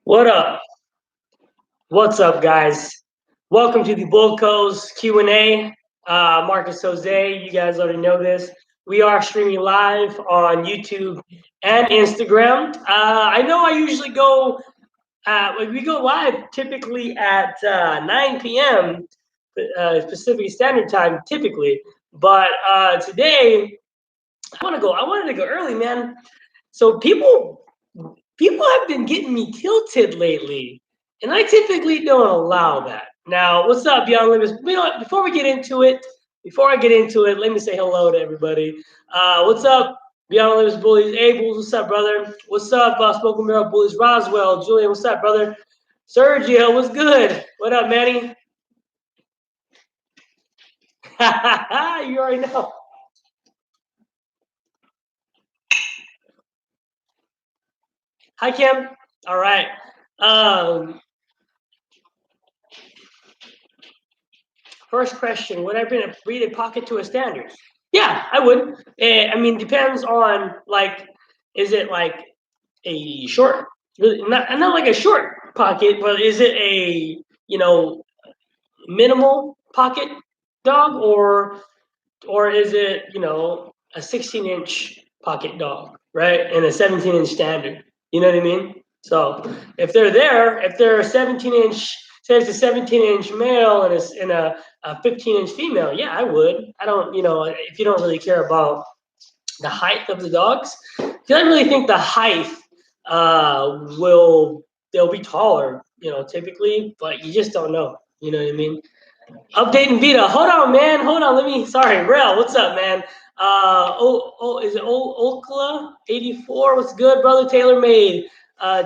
What up? What's up, guys? Welcome to the Bullco's Q&A. Marcus Jose, you guys already know this. We are streaming live on YouTube and Instagram. I know I usually we go live typically at 9 p.m. Pacific Standard Time, typically. But today, I wanted to go early, man. So people have been getting me tilted lately, and I typically don't allow that. Now, what's up, Beyond Limits? Before I get into it, let me say hello to everybody. What's up, Beyond Limits Bullies? Abels, what's up, brother? What's up, Smoking Barrel Bullies? Roswell, Julian, what's up, brother? Sergio, what's good? What up, Manny? You already know. Hi, Kim. All right. Um, First question: would I read a pocket to a standard? Yeah, I would. I mean, depends on like, is it like a short, really not like a short pocket, but is it a minimal pocket dog, or is it a 16-inch pocket dog, right, and a 17-inch standard? You know what I mean? So if they're a 17-inch, say it's a 17-inch male and a 15-inch female, yeah, I would. I don't, if you don't really care about the height of the dogs, because I really think the height will they'll be taller, typically, but you just don't know. You know what I mean? Updating Vita. Hold on, man. Hold on. Sorry, Rel. What's up, man? Is it Okla 84? What's good, brother? Taylor Made.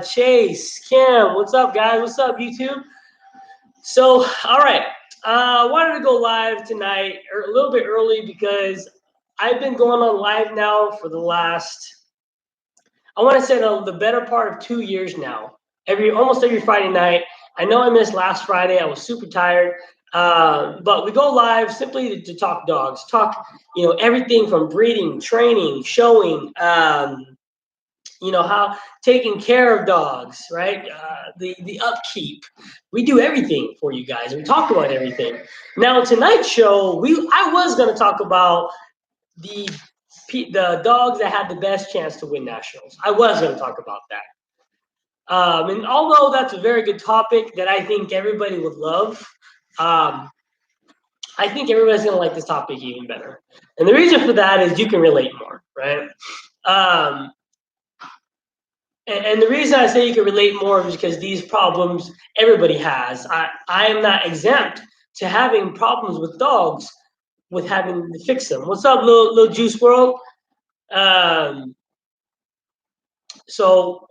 Chase, Kim. What's up, guys? What's up, YouTube? So, all right. I wanted to go live tonight, or a little bit early, because I've been going on live now for the last, I want to say, the better part of 2 years now. Almost every Friday night. I know I missed last Friday. I was super tired. But we go live simply to talk dogs, talk, everything from breeding, training, showing, how taking care of dogs, right? The upkeep. We do everything for you guys. We talk about everything. Now tonight's show, I was going to talk about the dogs that had the best chance to win nationals. I was going to talk about that. And although that's a very good topic that I think everybody would love, I think everybody's going to like this topic even better. And the reason for that is you can relate more, right? And the reason I say you can relate more is because these problems everybody has. I am not exempt to having problems with dogs, with having to fix them. What's up, little Juice World? So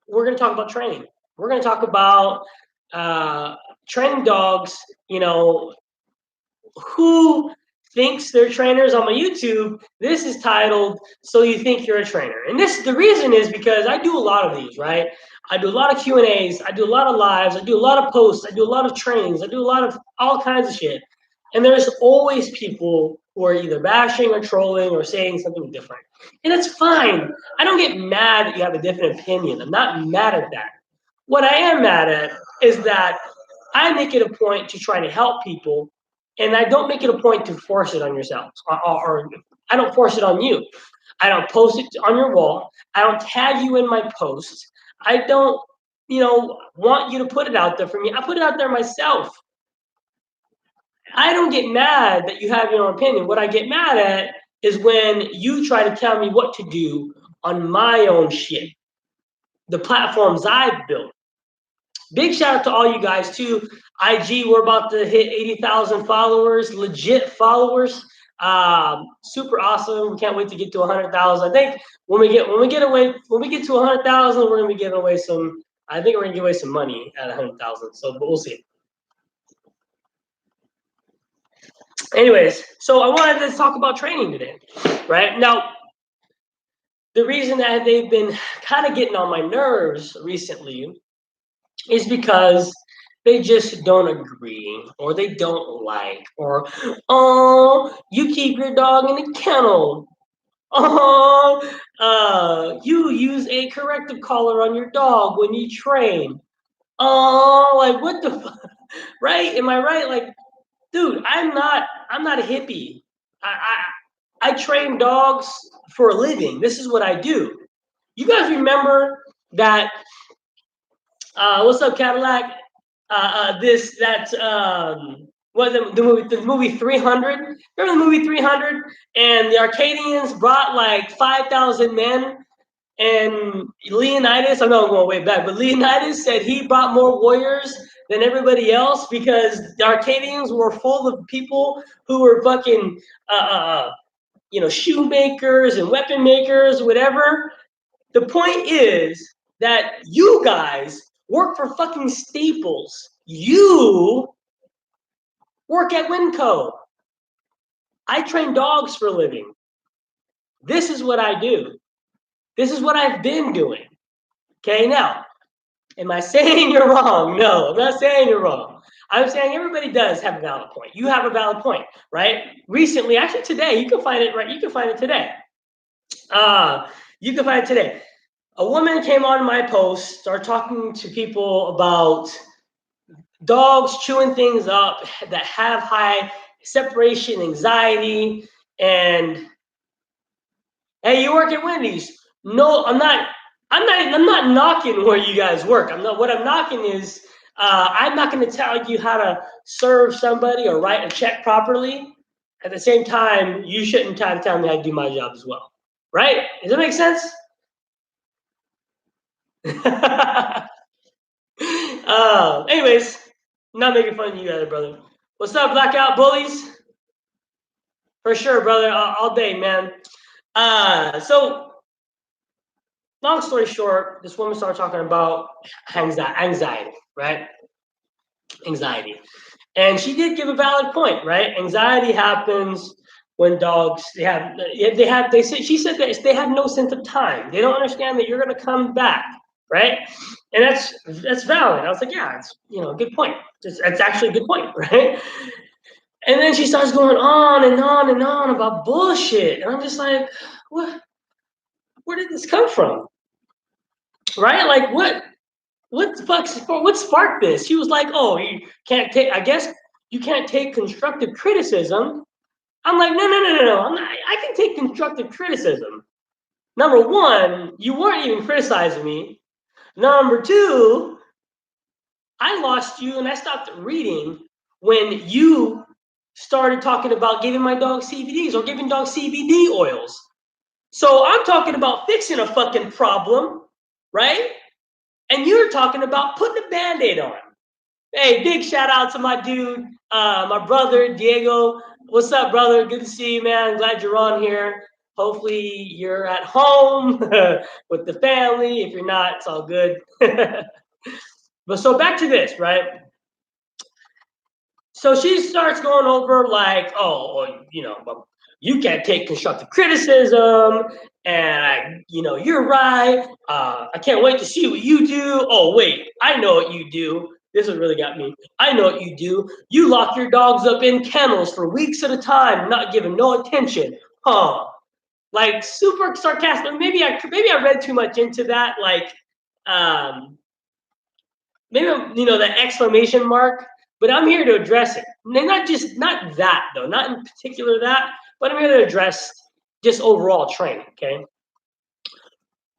we're going to talk about training. We're going to talk about training dogs, who thinks they're trainers on my YouTube. This is titled "So You Think You're a Trainer," and the reason is because I do a lot of these, right? I do a lot of Q&As, I do a lot of lives, I do a lot of posts, I do a lot of trainings, I do a lot of all kinds of shit. And there's always people who are either bashing or trolling or saying something different. And it's fine. I don't get mad that you have a different opinion. I'm not mad at that. What I am mad at is that I make it a point to try to help people, and I don't make it a point to force it on yourselves, or I don't force it on you. I don't post it on your wall. I don't tag you in my posts. I don't, want you to put it out there for me. I put it out there myself. I don't get mad that you have your own opinion. What I get mad at is when you try to tell me what to do on my own shit, the platforms I've built. Big shout out to all you guys too. IG, we're about to hit 80,000 followers, legit followers. Super awesome. We can't wait to get to 100,000. I think when we get to 100,000, we're gonna be giving away some. I think we're gonna give away some money at 100,000. So, but we'll see. Anyways, so I wanted to talk about training today, right? Now, the reason that they've been kind of getting on my nerves recently is because they just don't agree, or they don't like, or, oh, you keep your dog in a kennel. You use a corrective collar on your dog when you train. Oh, like what the fuck? Right? Am I right? Like, dude, I'm not a hippie. I train dogs for a living. This is what I do. You guys remember that what's up, Cadillac? This that what the movie 300. Remember the movie 300? And the Arcadians brought like 5,000 men, and Leonidas. I know I'm going way back, but Leonidas said he brought more warriors than everybody else because the Arcadians were full of people who were fucking shoemakers and weapon makers, whatever. The point is that you guys work for fucking Staples. You work at Winco. I train dogs for a living. This is what I do. This is what I've been doing. Okay, now, am I saying you're wrong? No, I'm not saying you're wrong. I'm saying everybody does have a valid point. You have a valid point, right? Recently, actually today, you can find it, right? You can find it today. You can find it today. A woman came on my post, started talking to people about dogs chewing things up that have high separation anxiety. And hey, you work at Wendy's? No, I'm not. I'm not knocking where you guys work. I'm not. What I'm knocking is I'm not going to tell you how to serve somebody or write a check properly. At the same time, you shouldn't try to tell me how to do my job as well, right? Does that make sense? Anyways, not making fun of you either, brother. What's up, Blackout Bullies? For sure, brother. All day, man. So, long story short, this woman started talking about anxiety, right? Anxiety. And she did give a valid point, right? Anxiety happens when dogs she said that they have no sense of time. They don't understand that you're going to come back, right? And that's valid. I was like, yeah, it's a good point. It's actually a good point, right? And then she starts going on and on and on about bullshit, and I'm just like, what? Where did this come from? Right? Like what? What sparked this? She was like, oh, you can't take. I guess you can't take constructive criticism. I'm like, no. I can take constructive criticism. Number one, you weren't even criticizing me. Number two, I lost you and I stopped reading when you started talking about giving my dog CBDs or giving dog CBD oils. So I'm talking about fixing a fucking problem, right? And you're talking about putting a Band-Aid on. Hey, big shout out to my dude, my brother, Diego. What's up, brother? Good to see you, man. Glad you're on here. Hopefully you're at home with the family. If you're not, it's all good. But so back to this, right? So she starts going over like, oh, you can't take constructive criticism, and you're right. I can't wait to see what you do. Oh, wait, I know what you do. This has really got me. I know what you do. You lock your dogs up in kennels for weeks at a time, not giving no attention, huh? Like super sarcastic. Maybe I read too much into that. Like, maybe that exclamation mark. But I'm here to address it. Not that though, not in particular that, but I'm here to address just overall training. Okay.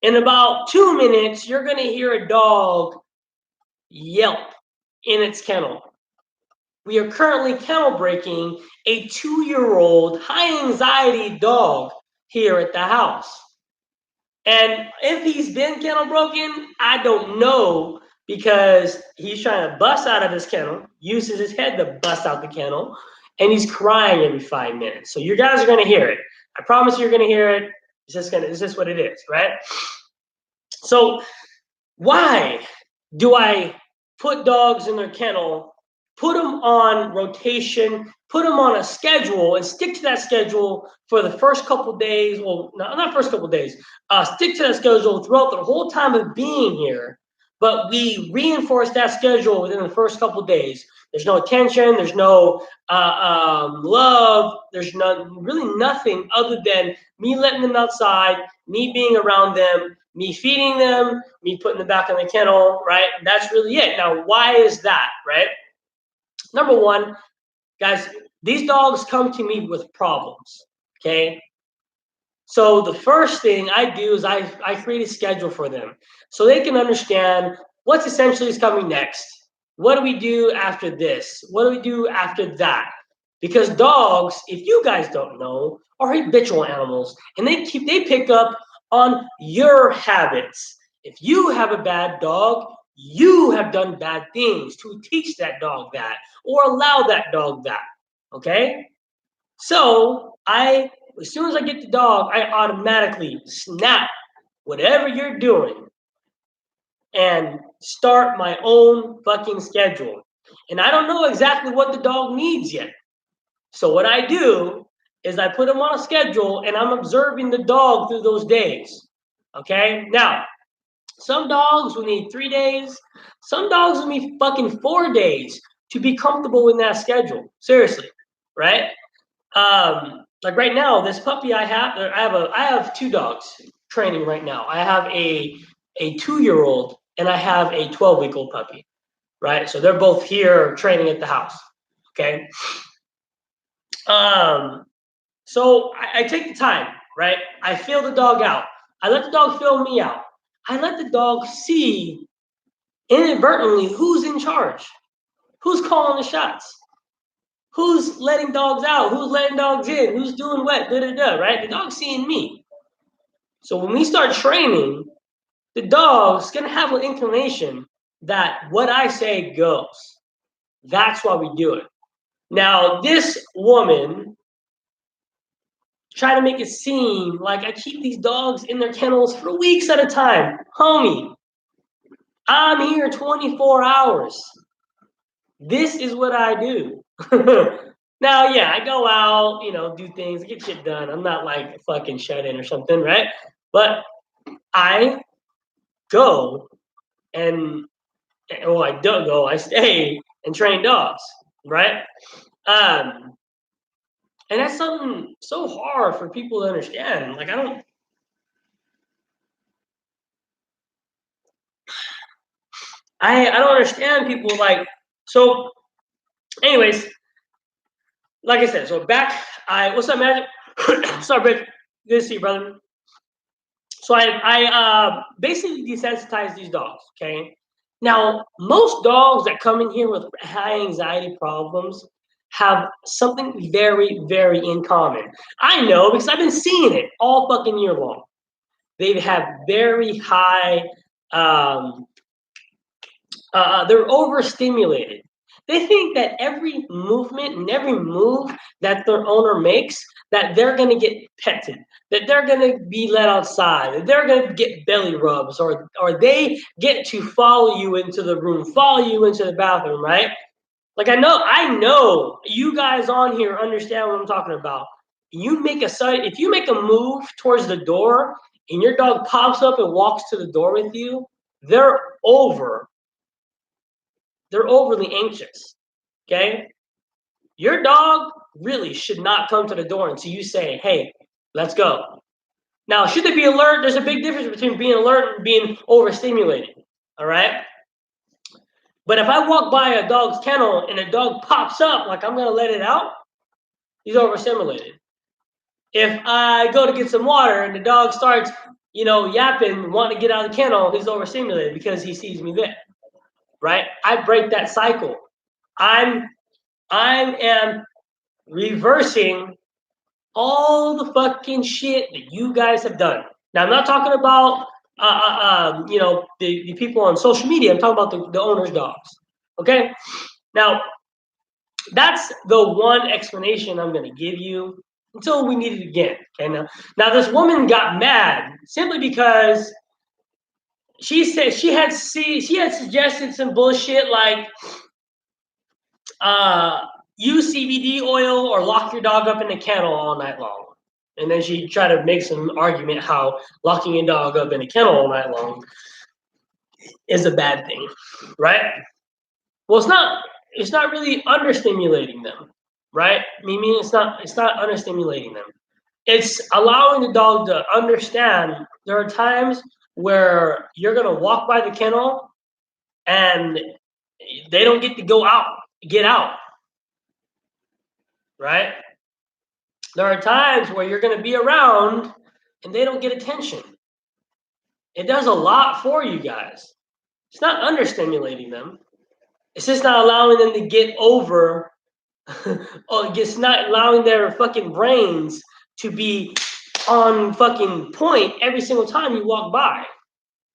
In about 2 minutes, you're gonna hear a dog yelp in its kennel. We are currently kennel breaking a 2-year-old high anxiety dog here at the house. And if he's been kennel broken, I don't know, because he's trying to bust out of his kennel, uses his head to bust out the kennel, and he's crying every 5 minutes. So you guys are going to hear it. I promise you're going to hear it. It's just what it is, right? So why do I put dogs in their kennel, put them on rotation, put them on a schedule, and stick to that schedule for the first couple days? Well, not first couple days. Stick to that schedule throughout the whole time of being here, but we reinforce that schedule within the first couple days. There's no attention. There's no love. There's really nothing other than me letting them outside, me being around them, me feeding them, me putting them back in the kennel, right? That's really it. Now, why is that, right? Number one, guys, these dogs come to me with problems, okay? So the first thing I do is I create a schedule for them so they can understand what's essentially is coming next. What do we do after this? What do we do after that? Because dogs, if you guys don't know, are habitual animals, and they pick up on your habits. If you have a bad dog, you have done bad things to teach that dog that or allow that dog that. Okay? So as soon as I get the dog, I automatically snap whatever you're doing and start my own fucking schedule. And I don't know exactly what the dog needs yet. So what I do is I put him on a schedule and I'm observing the dog through those days. Okay? Now, some dogs will need 3 days. Some dogs will need fucking 4 days to be comfortable in that schedule. Seriously, right? Like right now, this puppy I have 2 dogs training right now. I have a 2-year-old and I have a 12-week-old puppy, right? So they're both here training at the house. Okay. So I take the time, right? I feel the dog out. I let the dog feel me out. I let the dog see inadvertently who's in charge, who's calling the shots. Who's letting dogs out? Who's letting dogs in? Who's doing what? Right? The dog's seeing me. So when we start training, the dog's gonna have an inclination that what I say goes. That's why we do it. Now, this woman tried to make it seem like I keep these dogs in their kennels for weeks at a time. Homie, I'm here 24 hours. This is what I do. Now, yeah, I go out, do things, get shit done. I'm not like fucking shut in or something, right? But I go and, well, I don't go, I stay and train dogs, right? And that's something so hard for people to understand. Like, I don't understand people like, so anyways, like I said, so what's up, Magic? Sorry, Bridge. Good to see you, brother. So I basically desensitize these dogs, okay? Now, most dogs that come in here with high anxiety problems have something very, very in common. I know because I've been seeing it all fucking year long. They have very high, they're overstimulated. They think that every movement and every move that their owner makes, that they're going to get petted, that they're going to be let outside, that they're going to get belly rubs, or they get to follow you into the room, follow you into the bathroom, right? Like I know you guys on here understand what I'm talking about. If you make a move towards the door and your dog pops up and walks to the door with you, they're overly anxious. Okay? Your dog really should not come to the door until you say, hey, let's go. Now, should they be alert? There's a big difference between being alert and being overstimulated. All right? But if I walk by a dog's kennel and a dog pops up like I'm going to let it out, he's overstimulated. If I go to get some water and the dog starts, yapping, wanting to get out of the kennel, he's overstimulated because he sees me there. Right? I break that cycle. I am reversing all the fucking shit that you guys have done. Now, I'm not talking about the people on social media. I'm talking about the owner's dogs. Okay? Now, that's the one explanation I'm going to give you until we need it again. Okay? Now this woman got mad simply because she said she had suggested some bullshit like use CBD oil or lock your dog up in the kennel all night long. And then she tried to make some argument how locking a dog up in a kennel all night long is a bad thing, right? Well, it's not. it's not really understimulating them, right? I mean, it's not understimulating them. It's allowing the dog to understand there are times where you're gonna walk by the kennel and they don't get to get out, right? There are times where you're gonna be around and they don't get attention. It does a lot for you guys. It's not understimulating them. It's just not allowing them to get over, or it's not allowing their fucking brains to be on fucking point every single time you walk by.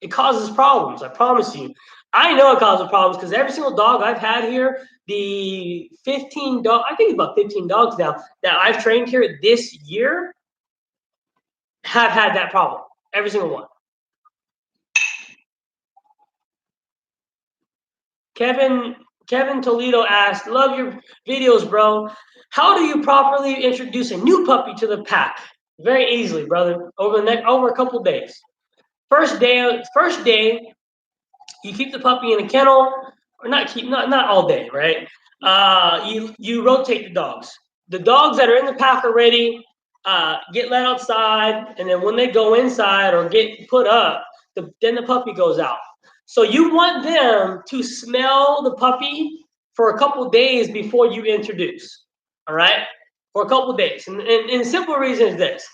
It causes problems, I promise you. I know it causes problems because every single dog I've had here, the 15 dog, I think about 15 dogs now that I've trained here this year have had that problem. Every single one. Kevin Toledo asked, "Love your videos, bro. How do you properly introduce a new puppy to the pack?" Very easily, brother. Over a couple days. First day, you keep the puppy in a kennel, or not all day, right? You rotate the dogs. The dogs that are in the pack already get let outside, and then when they go inside or get put up, then the puppy goes out. So you want them to smell the puppy for a couple days before you introduce. All right, for a couple days, and the simple reason is this: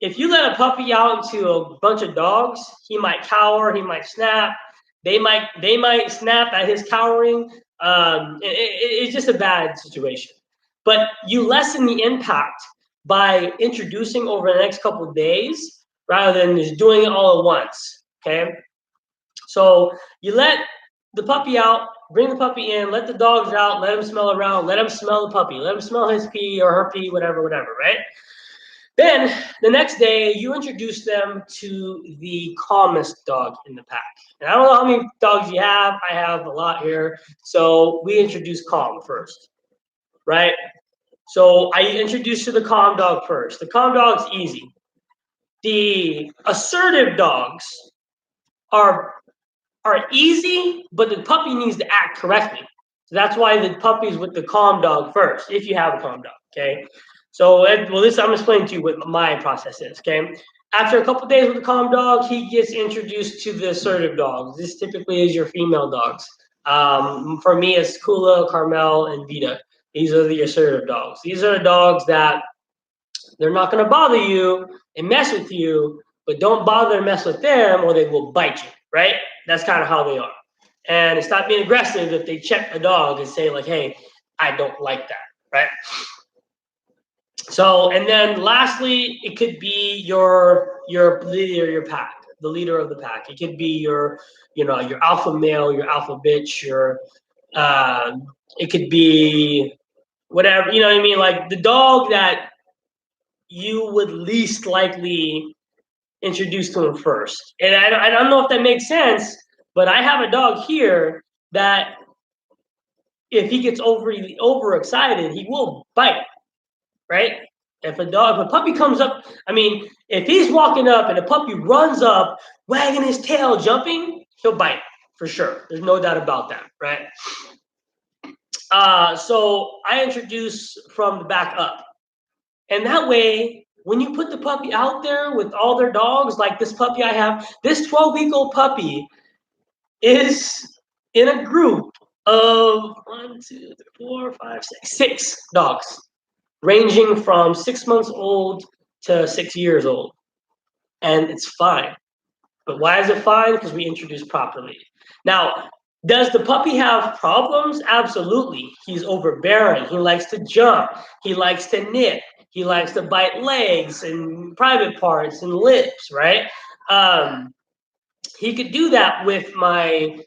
if you let a puppy out into a bunch of dogs, he might cower, he might snap. They might snap at his cowering. It's just a bad situation. But you lessen the impact by introducing over the next couple of days rather than just doing it all at once. Okay, so you let the puppy out, bring the puppy in, let the dogs out, let them smell around, let them smell the puppy, let them smell his pee or her pee, whatever, right? Then the next day, you introduce them to the calmest dog in the pack. And I don't know how many dogs you have. I have a lot here. So we introduce calm first, right? So I introduce to the calm dog first. The calm dog's easy. The assertive dogs are easy, but the puppy needs to act correctly. So that's why the puppy's with the calm dog first, if you have a calm dog, okay? So, I'm explaining to you what my process is, okay? After a couple days with the calm dog, he gets introduced to the assertive dogs. This typically is your female dogs. For me, it's Kula, Carmel, and Vita. These are the assertive dogs. These are the dogs that they're not going to bother you and mess with you, but don't bother and mess with them or they will bite you, right? That's kind of how they are. And it's not being aggressive if they check a dog and say like, hey, I don't like that, right? So, and then lastly, it could be your leader, your pack, the leader of the pack. It could be your alpha male, your alpha bitch, it could be whatever, you know what I mean? Like the dog that you would least likely introduce to him first. And I don't know if that makes sense, but I have a dog here that if he gets overexcited, he will bite, right? If a puppy comes up, I mean, if he's walking up and a puppy runs up, wagging his tail, jumping, he'll bite for sure. There's no doubt about that, right? So I introduce from the back up. And that way, when you put the puppy out there with all their dogs, like this puppy I have, this 12-week-old puppy is in a group of 6 dogs, ranging from 6 months old to 6 years old. And it's fine. But why is it fine? Because we introduced properly. Now, does the puppy have problems? Absolutely. He's overbearing. He likes to jump. He likes to nip. He likes to bite legs and private parts and lips, right? He could do that with my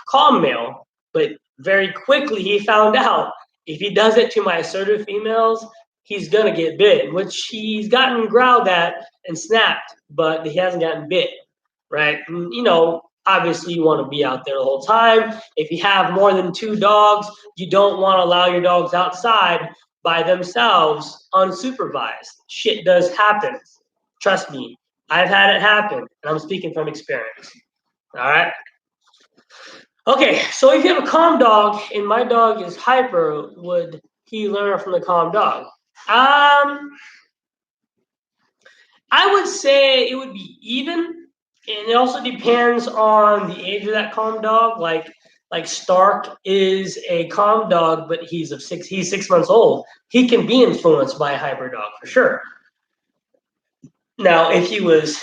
calm male, but very quickly he found out if he does it to my assertive females, he's gonna get bit, which he's gotten growled at and snapped, but he hasn't gotten bit, right? And, obviously you want to be out there the whole time. If you have more than 2 dogs, you don't want to allow your dogs outside by themselves unsupervised. Shit does happen. Trust me, I've had it happen, and I'm speaking from experience. All right. Okay, so if you have a calm dog and my dog is hyper, would he learn from the calm dog? I would say it would be even, and it also depends on the age of that calm dog. Like Stark is a calm dog, but he's 6 months old. He can be influenced by a hyper dog for sure. Now, if he was,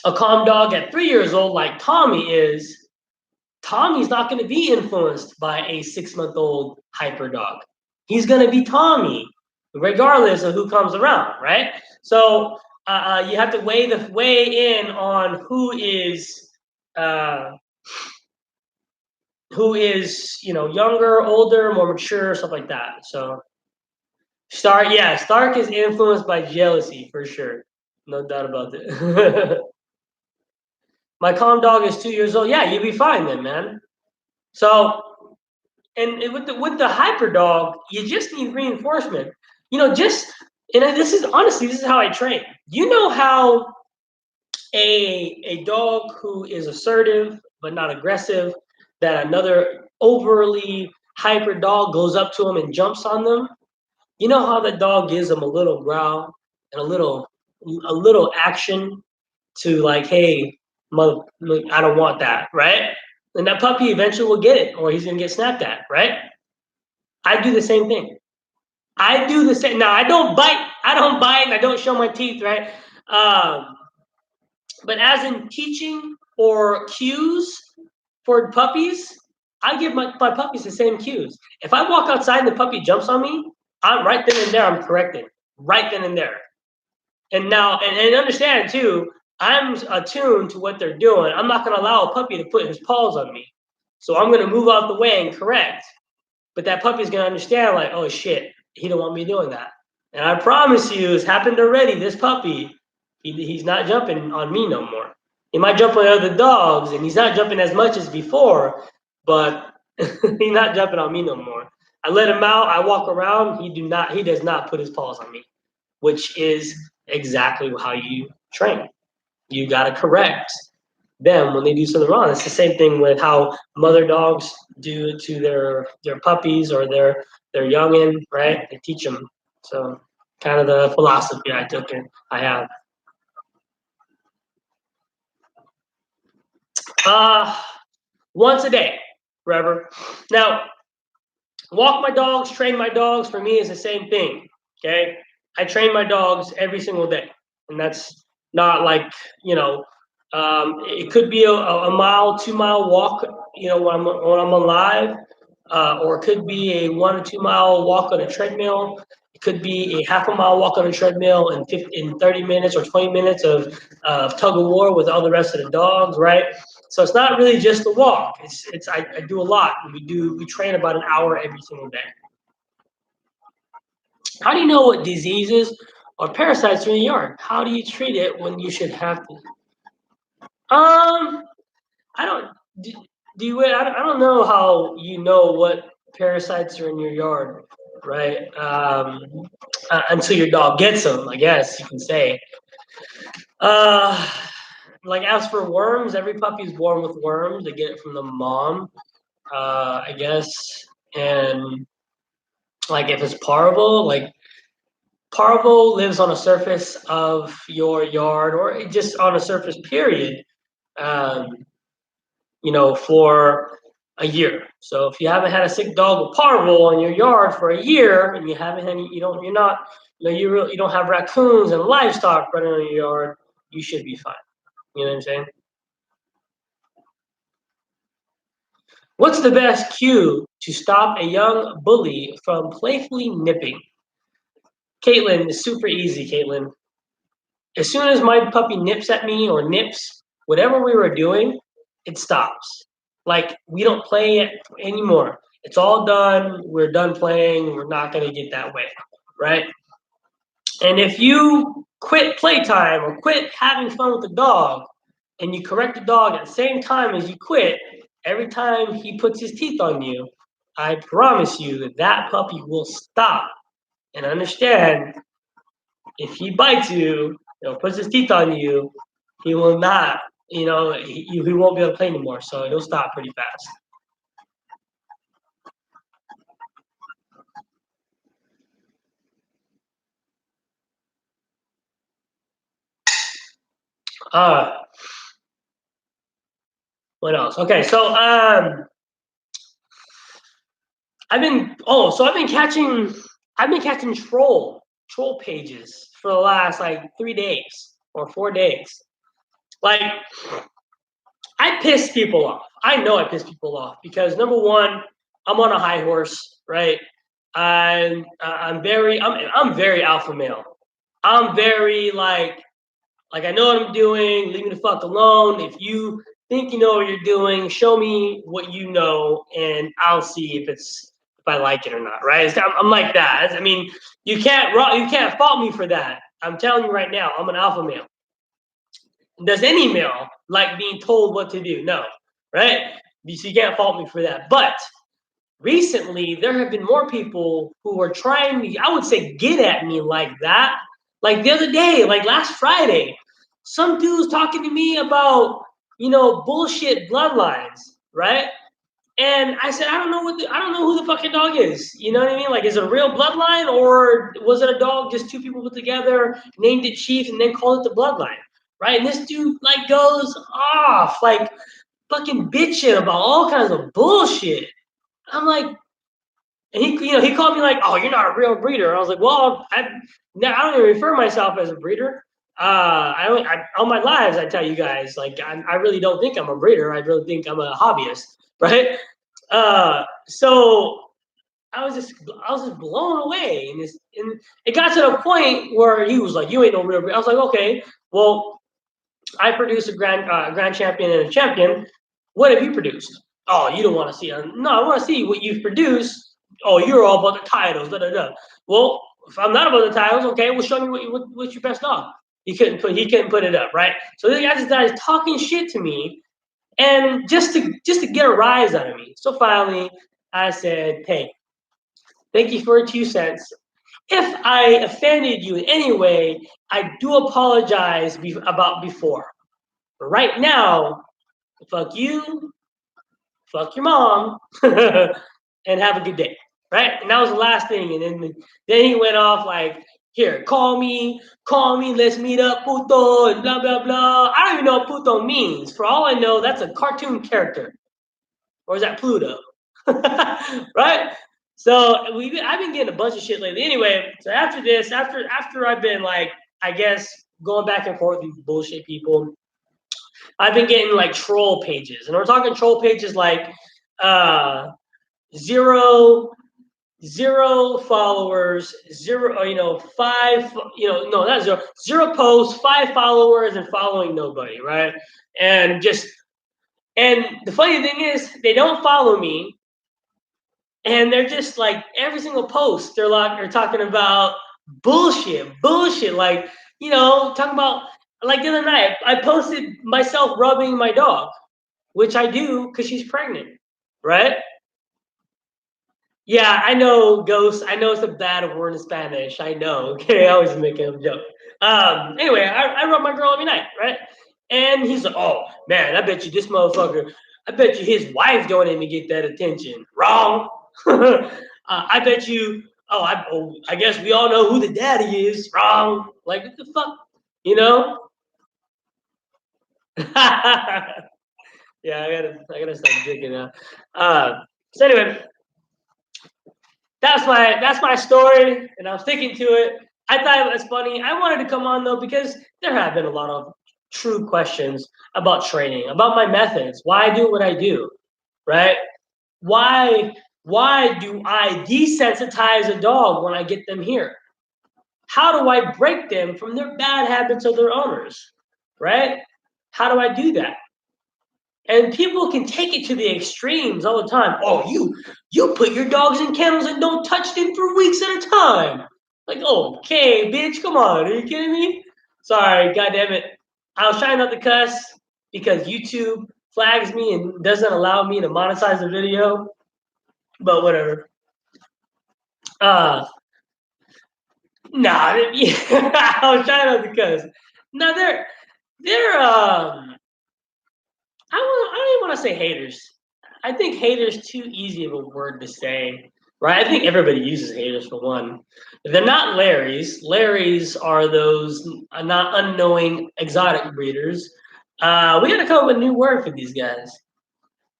a calm dog at 3 years old, like Tommy is, Tommy's not going to be influenced by a 6 month old hyper dog. He's going to be Tommy, regardless of who comes around, right? So you have to weigh in on uh, who is younger, older, more mature, stuff like that. So Stark is influenced by jealousy for sure, no doubt about it. My calm dog is 2 years old. Yeah, you'll be fine then, man. So and with the hyper dog, you just need reinforcement. Just this is how I train. You know how a dog who is assertive but not aggressive, that another overly hyper dog goes up to him and jumps on them. You know how the dog gives them a little growl and a little action to like, hey, mother, I don't want that, right? And that puppy eventually will get it, or he's gonna get snapped at, right? I do the same thing. I do the same. Now I don't bite. I don't bite. And I don't show my teeth, right? Um, but as in teaching or cues for puppies, I give my puppies the same cues. If I walk outside and the puppy jumps on me, I'm right then and there. I'm correcting right then and there. And now, and understand too, I'm attuned to what they're doing. I'm not going to allow a puppy to put his paws on me. So I'm going to move out the way and correct. But that puppy's going to understand, like, oh shit, he don't want me doing that. And I promise you, it's happened already. This puppy, he's not jumping on me no more. He might jump on other dogs, and he's not jumping as much as before, but he's not jumping on me no more. I let him out. I walk around. He does not put his paws on me, which is exactly how you train. You got to correct them when they do something wrong. It's the same thing with how mother dogs do it to their puppies or their youngin, right? They teach them. So kind of the philosophy I took and I have. Uh, Once a day, forever. Now, walk my dogs, train my dogs. For me, is the same thing. Okay, I train my dogs every single day, and that's not like you know. It could be a mile, 2 mile walk. When I'm alive, or it could be a 1 or 2 mile walk on a treadmill. It could be a half a mile walk on a treadmill in 30 minutes or 20 minutes of tug of war with all the rest of the dogs, right? So it's not really just the walk. I do a lot. We train about an hour every single day. How do you know what diseases or parasites are in your yard? How do you treat it when you should have to? Um, I don't. Do, do you? I don't know how you know what parasites are in your yard, right? Until your dog gets them, I guess you can say. Uh, like as for worms, every puppy's born with worms. They get it from the mom, I guess. And like if it's parvo, like parvo lives on a surface of your yard or just on a surface period. Um, for a year. So if you haven't had a sick dog with parvo in your yard for a year, and you haven't had, you're not, you don't have raccoons and livestock running in your yard, you should be fine. You know what I'm saying? What's the best cue to stop a young bully from playfully nipping? Caitlin, is super easy, Caitlin. As soon as my puppy nips at me or nips whatever we were doing, it stops. Like we don't play it anymore. It's all done. We're done playing. We're not going to get that way, right? And if you quit playtime or quit having fun with the dog, and you correct the dog at the same time as you quit, every time he puts his teeth on you, I promise you that puppy will stop and understand if he bites you, puts his teeth on you, he will not you know, he won't be able to play anymore. So it'll stop pretty fast. Uh, what else? Okay, so I've been catching troll pages for the last like 3 days or 4 days. Like I piss people off. I know I piss people off because number one, I'm on a high horse, right? I'm very alpha male. I'm very like I know what I'm doing. Leave me the fuck alone. If you think you know what you're doing, show me what you know, and I'll see if I like it or not. Right? I'm like that. I mean, you can't fault me for that. I'm telling you right now, I'm an alpha male. Does any male like being told what to do? No, right? So you can't fault me for that. But recently, there have been more people who are trying to, I would say, get at me like that. Like the other day, like last Friday, some dude's talking to me about, bullshit bloodlines, right? And I said, I don't know who the fucking dog is. You know what I mean? Like, is it a real bloodline or was it a dog just two people put together, named it Chief, and then called it the bloodline? Right? And this dude like goes off, like fucking bitching about all kinds of bullshit. I'm like, and he called me like, "Oh, you're not a real breeder." I was like, "Well, I don't even refer myself as a breeder. All my lives, I tell you guys, like, I really don't think I'm a breeder. I really think I'm a hobbyist, right?" So I was just blown away, and it got to the point where he was like, "You ain't no real breeder." I was like, "Okay, well, I produced a grand champion and a champion. What have you produced? Oh, you don't want to see it. No, I want to see what you've produced. Oh, you're all about the titles. Da, da, da. Well, if I'm not about the titles, okay, well, show me what's your best dog. He couldn't put it up, right? So this guy's talking shit to me, and just to get a rise out of me. So finally, I said, "Hey, thank you for your 2 cents. If I offended you in any way, I do apologize about before. But right now, fuck you, fuck your mom, and have a good day." Right? And that was the last thing. And then he went off like, "Here, call me, let's meet up, puto, and blah, blah, blah." I don't even know what puto means. For all I know, that's a cartoon character. Or is that Pluto? Right? So I've been getting a bunch of shit lately. Anyway, so after this, after I've been like, I guess, going back and forth with these bullshit people, I've been getting like troll pages, and we're talking troll pages like uh, zero, zero followers, zero, five, no, not zero, zero posts, 5 followers, and following nobody, right? And the funny thing is, they don't follow me, and they're just like every single post, they're talking about bullshit, like talking about like the other night, I posted myself rubbing my dog, which I do because she's pregnant, right? Yeah, I know, Ghost. I know it's a bad word in Spanish. I know. Okay, I always make a joke. Anyway, I rub my girl every night, right? And he's like, "Oh man, I bet you this motherfucker. I bet you his wife don't even get that attention." Wrong. I bet you. I guess we all know who the daddy is. Wrong. Like what the fuck, you know? Yeah, I gotta start digging out. So anyway, that's my story, and I'm sticking to it. I thought it was funny. I wanted to come on though because there have been a lot of true questions about training, about my methods, why I do what I do, right? Why why do I desensitize a dog when I get them here? How do I break them from their bad habits of their owners, right? How do I do that? And people can take it to the extremes all the time. "Oh, you put your dogs in kennels and don't touch them for weeks at a time." Like, okay, bitch, come on, are you kidding me? Sorry, god damn it. I was trying not to cuss because YouTube flags me and doesn't allow me to monetize the video, but whatever. Uh nah, yeah, I was trying not to cuss. No, they're want to say haters. I think haters too easy of a word to say, right? I think everybody uses haters for one. They're not Larrys. Larrys are those not unknowing exotic breeders. We got to come up with a new word for these guys.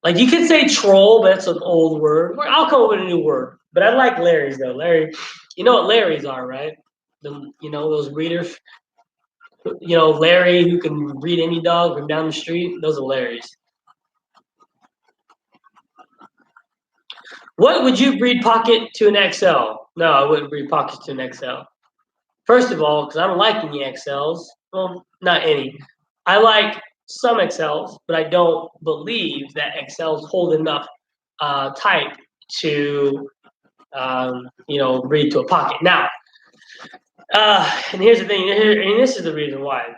Like you could say troll, but that's an old word. I'll come up with a new word. But I like Larrys though. Larry, you know what Larrys are, right? Those breeders. Larry who can breed any dog from down the street. Those are Larrys. What would you breed Pocket to an XL? No, I wouldn't breed Pocket to an XL. First of all, because I don't like any XLs. Well, not any. I like some XLs, but I don't believe that XLs hold enough type to, breed to a Pocket. Now, and here's the thing, and this is the reason why.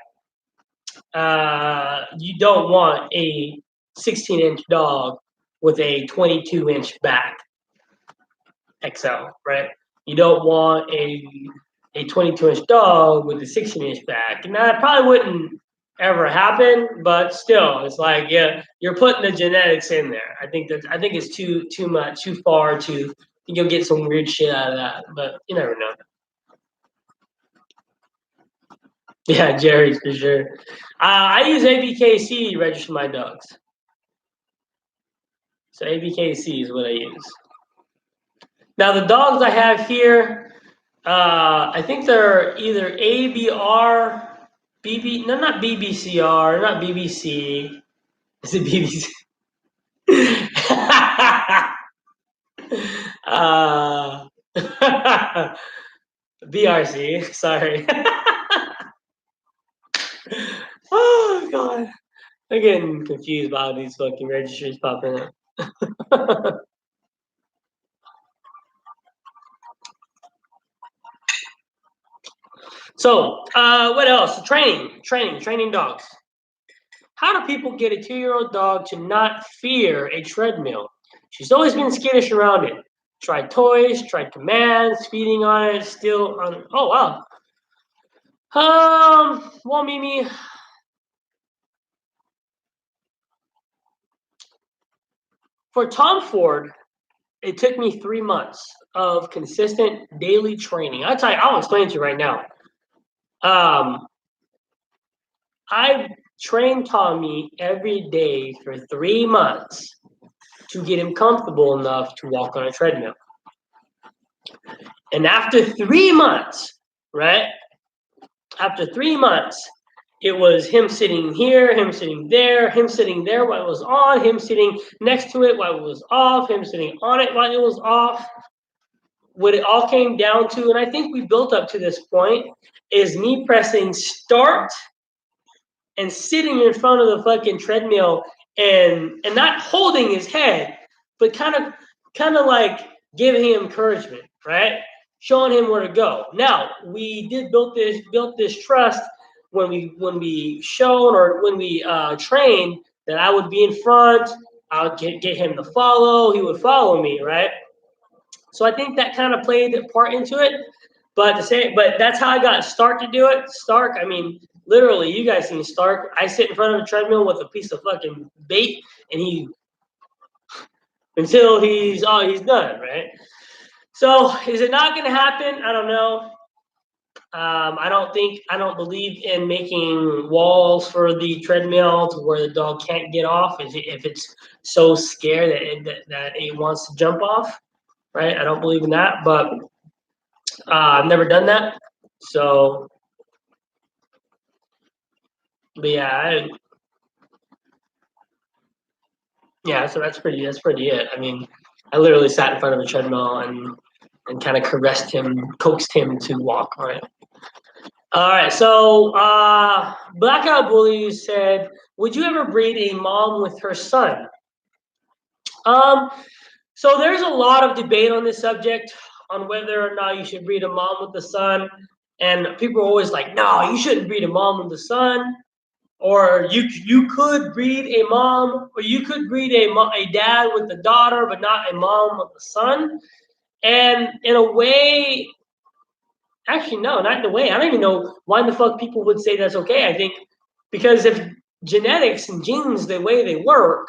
You don't want a 16-inch dog with a 22-inch back. XL, right? You don't want a 22-inch dog with a 16-inch back. Now that probably wouldn't ever happen, but still, it's like you're putting the genetics in there. I think it's too much, too far. You'll get some weird shit out of that, but you never know. Yeah, Jerry's for sure. I use ABKC to register my dogs. So ABKC is what I use. Now the dogs I have here, I think they're either ABR, no, not BBCR, not BBC. Is it BBC? BRC, sorry. Oh, God. I'm getting confused by all these fucking registries popping up. So, what else? Training dogs. How do people get a 2-year-old dog to not fear a treadmill? She's always been skittish around it. Tried toys, tried commands, feeding on it, still on. Oh wow. Well, Mimi. For Tom Ford, it took me 3 months of consistent daily training. I'll explain to you right now. I trained Tommy every day for 3 months to get him comfortable enough to walk on a treadmill. And after 3 months, right? After 3 months, it was him sitting here, him sitting there while it was on, him sitting next to it while it was off, him sitting on it while it was off. What it all came down to, and I think we built up to this point, is me pressing start and sitting in front of the fucking treadmill and not holding his head, but kind of like giving him encouragement, right? Showing him where to go. Now we did built this trust when we shown or when we trained that I would be in front. I would get him to follow. He would follow me, right? So I think that kind of played a part into it. But that's how I got Stark to do it. Stark, I mean, literally, you guys seen Stark. I sit in front of a treadmill with a piece of fucking bait, and until he's done, right? So is it not going to happen? I don't know. I don't believe in making walls for the treadmill to where the dog can't get off if it's so scared that it wants to jump off, right? I don't believe in that, but I've never done that. So, but yeah, so that's pretty it. I mean, I literally sat in front of a treadmill and kind of caressed him, coaxed him to walk on it. All right, so Blackout Bully said, would you ever breed a mom with her son? So there's a lot of debate on this subject on whether or not you should breed a mom with the son. And people are always like, no, you shouldn't breed a mom with the son. Or you could breed a mom, or you could breed a dad with the daughter, but not a mom with the son. And in a way, actually, no, not in a way. I don't even know why the fuck people would say that's okay. I think because if genetics and genes, the way they work,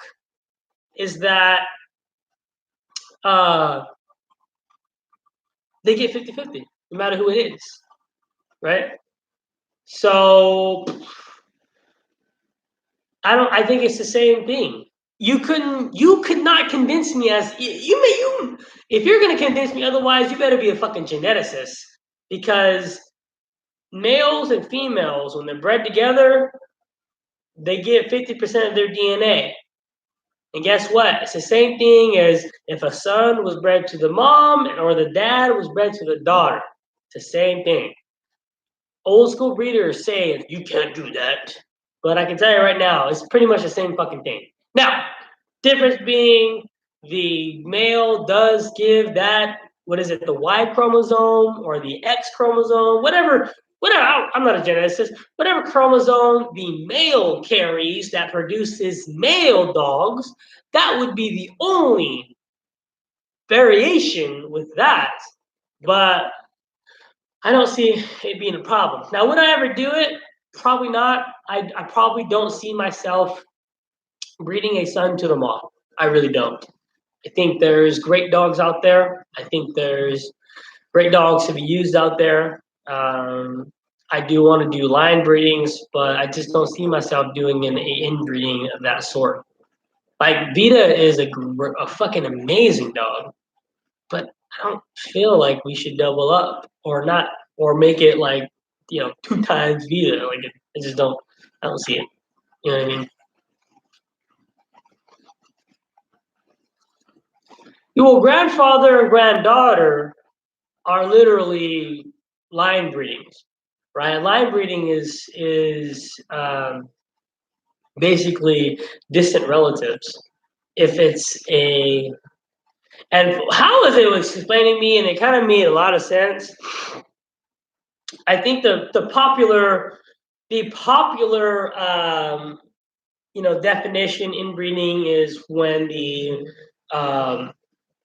is that uh, they get 50-50, no matter who it is, right? So I think it's the same thing. You could not convince me as you if you're gonna convince me otherwise, you better be a fucking geneticist because males and females, when they're bred together, they get 50% of their DNA. And guess what? It's the same thing as if a son was bred to the mom or the dad was bred to the daughter. It's the same thing. Old school breeders say you can't do that. But I can tell you right now, it's pretty much the same fucking thing. Now, difference being the male does give that, what is it, the Y chromosome or the X chromosome, whatever, I'm not a geneticist, whatever chromosome the male carries that produces male dogs, that would be the only variation with that. But I don't see it being a problem. Now, would I ever do it? Probably not. I probably don't see myself breeding a son to the mom. I really don't. I think there's great dogs out there. I think there's great dogs to be used out there. I do want to do line breedings, but I just don't see myself doing an inbreeding of that sort. Like Vita is a fucking amazing dog, but I don't feel like we should double up or not, or make it like, two times Vita. Like I just don't. I don't see it. You know what I mean? Well, grandfather and granddaughter are literally line breedings, right? Line breeding is basically distant relatives. If it's a and how is it was explaining me, and it kind of made a lot of sense. I think the popular definition in breeding is when the um,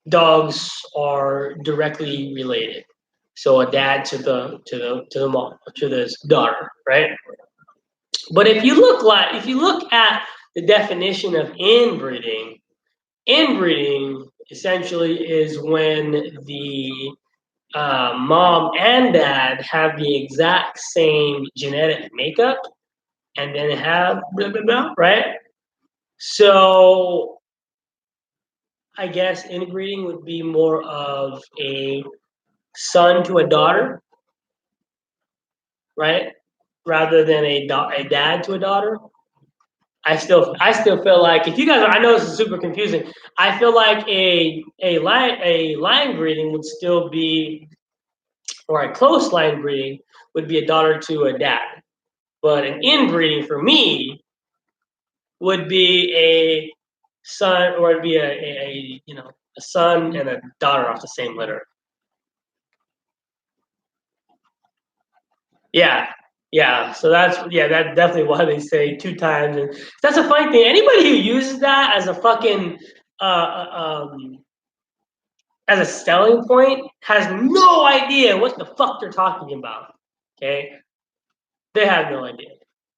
dogs are directly related. So a dad to the mom, to the daughter, right? But if you look at the definition of inbreeding essentially is when the mom and dad have the exact same genetic makeup and then have blah blah blah, right? So I guess inbreeding would be more of a son to a daughter, right? Rather than a dad to a daughter. I still feel like if you guys I know this is super confusing. I feel like a line breeding would still be, or a close line breeding would be a daughter to a dad. But an inbreeding for me would be a son, or it'd be a son and a daughter off the same litter. Yeah, yeah. So that's definitely why they say two times, and that's a funny thing. Anybody who uses that as a fucking uh, uh, um, as a selling point has no idea what the fuck they're talking about. Okay, they have no idea.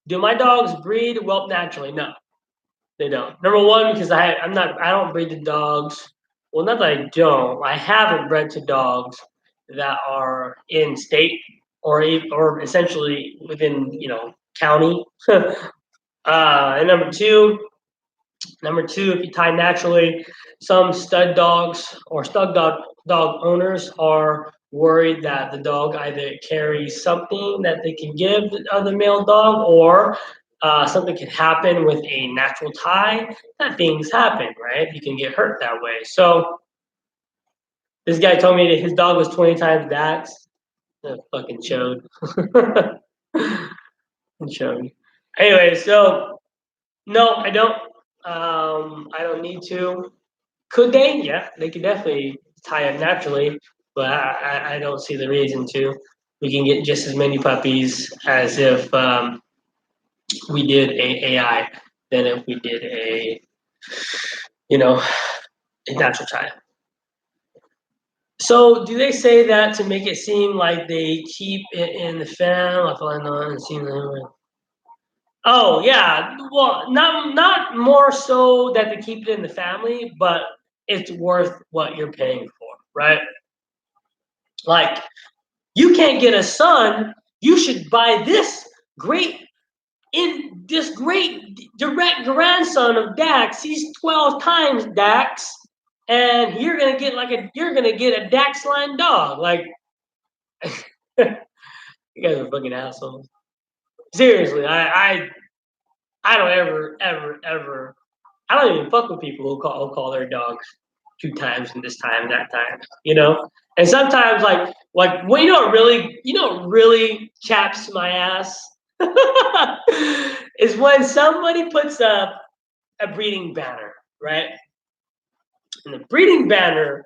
Do my dogs breed? Well, naturally, no, they don't. Number one, because I don't breed to dogs. Well, not that I don't. I haven't bred to dogs that are in state or essentially within county. And number two, if you tie naturally, some stud dogs or stud dog owners are worried that the dog either carries something that they can give the other male dog, or something can happen with a natural tie. That things happen, right? You can get hurt that way. So this guy told me that his dog was 20 times Dax. That fucking showed. Showed. Anyway, so no, I don't. I don't need to. Could they? Yeah, they could definitely tie up naturally, but I don't see the reason to. We can get just as many puppies as if we did a AI than if we did you know, a natural tie. So, do they say that to make it seem like they keep it in the family? I find not. It seems like Oh yeah, well, not more so that they keep it in the family, but it's worth what you're paying for, right? Like you can't get a son, you should buy great this great direct grandson of Dax. He's 12 times Dax, and you're gonna get a Dax line dog. Like you guys are fucking assholes. Seriously, I don't ever I don't even fuck with people who call their dogs 2 times and this time, that time, you know? And sometimes like well, you know what really chaps my ass is when somebody puts up a breeding banner, right? And the breeding banner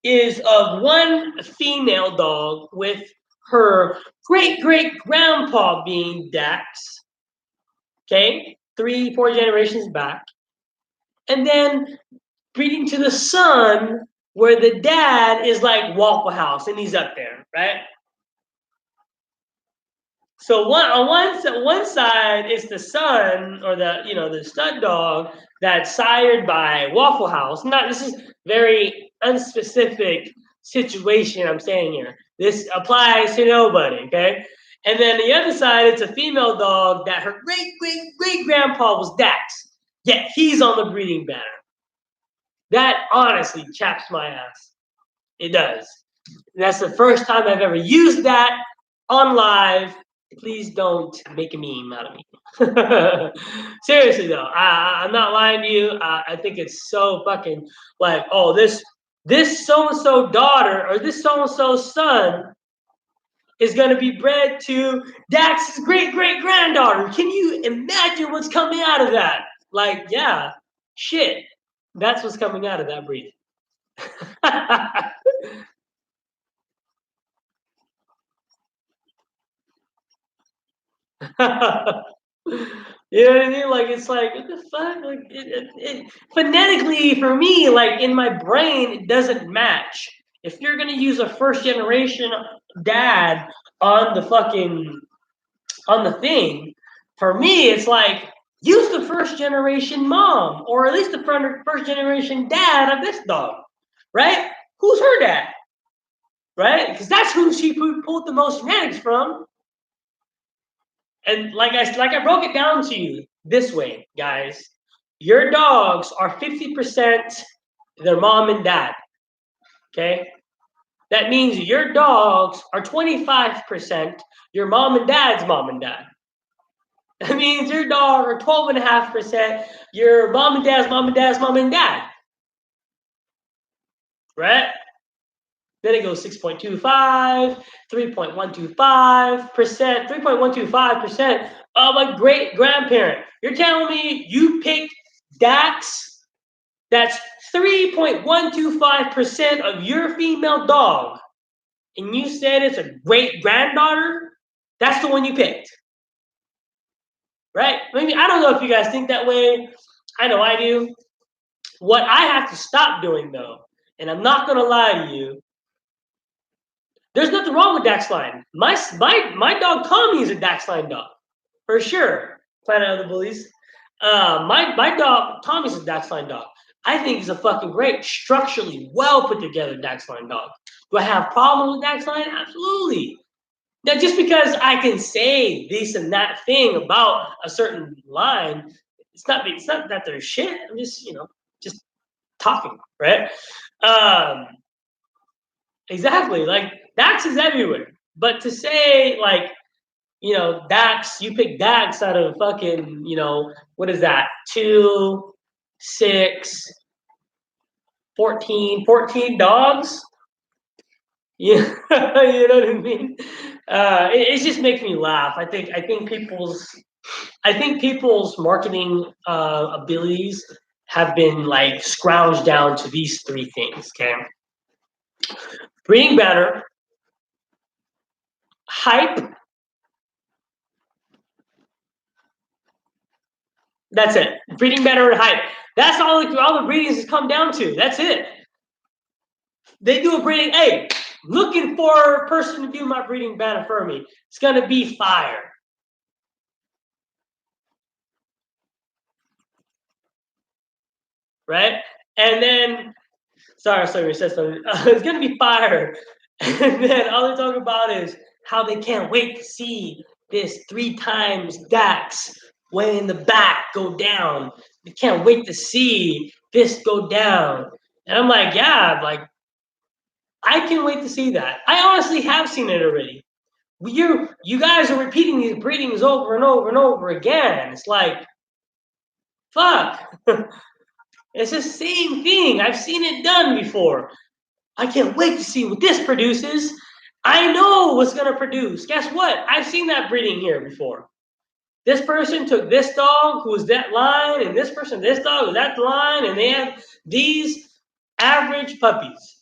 is of one female dog with her great great grandpa being Dax, okay, 3, 4 generations back, and then breeding to the son where the dad is like Waffle House and he's up there, right? So one side is the son or the stud dog that's sired by Waffle House. Not This is very unspecific situation I'm saying here. This applies to nobody, okay? And then the other side, it's a female dog that her great great great grandpa was Dax. Yet he's on the breeding banner. That honestly chaps my ass. It does. That's the first time I've ever used that on live. Please don't make a meme out of me. Seriously though, I'm not lying to you. I think it's so fucking like, oh, this so and so daughter or this so and so son is gonna be bred to Dax's great great granddaughter. Can you imagine what's coming out of that? Like, yeah, shit. That's what's coming out of that breed. You know what I mean? Like it's like what the fuck? Like phonetically for me, like in my brain, it doesn't match. If you're gonna use a first generation dad on the fucking on the thing, for me, it's like use the first generation mom or at least the first generation dad of this dog, right? Who's her dad, right? Because that's who she pulled the most genetics from. And like I broke it down to you this way, guys. Your dogs are 50% their mom and dad. Okay? That means your dogs are 25% your mom and dad's mom and dad. That means your dog are 12.5% your mom and dad's mom and dad's mom and dad. Right? Then it goes 6.25, 3.125%, 3.125% of a great grandparent. You're telling me you picked Dax? That's 3.125% of your female dog. And you said it's a great granddaughter? That's the one you picked. Right? Maybe I don't know if you guys think that way. I know I do. What I have to stop doing though, and I'm not gonna lie to you, there's nothing wrong with Dax Line. My dog Tommy is a Dax Line dog, for sure. Planet of the Bullies. My dog Tommy's a Dax Line dog. I think he's a fucking great, structurally well put together Dax Line dog. Do I have problems with Dax Line? Absolutely. Now, just because I can say this and that thing about a certain line, it's not that they're shit. I'm just just talking, right? Um, exactly. Like Dax is everywhere. But to say like, Dax, you pick Dax out of fucking, what is that? 2, 6, 14 dogs? Yeah, you know what I mean? It just makes me laugh. I think people's marketing abilities have been like scrounged down to these 3 things, okay? Breeding banner, hype. That's it. Breeding banner and hype. That's all the breedings has come down to. That's it. They do a breeding. Hey, looking for a person to do my breeding banner for me. It's gonna be fire. right? And then, sorry, we said something. It's gonna be fire. And then all they talk about is how they can't wait to see this 3 times DAX way in the back go down. They can't wait to see this go down. And I'm like, yeah, like I can wait to see that. I honestly have seen it already. You guys are repeating these breedings over and over and over again. It's like, fuck. It's the same thing. I've seen it done before. I can't wait to see what this produces. I know what's going to produce. Guess what? I've seen that breeding here before. This person took this dog who was that line, and this person, this dog was that line, and they have these average puppies,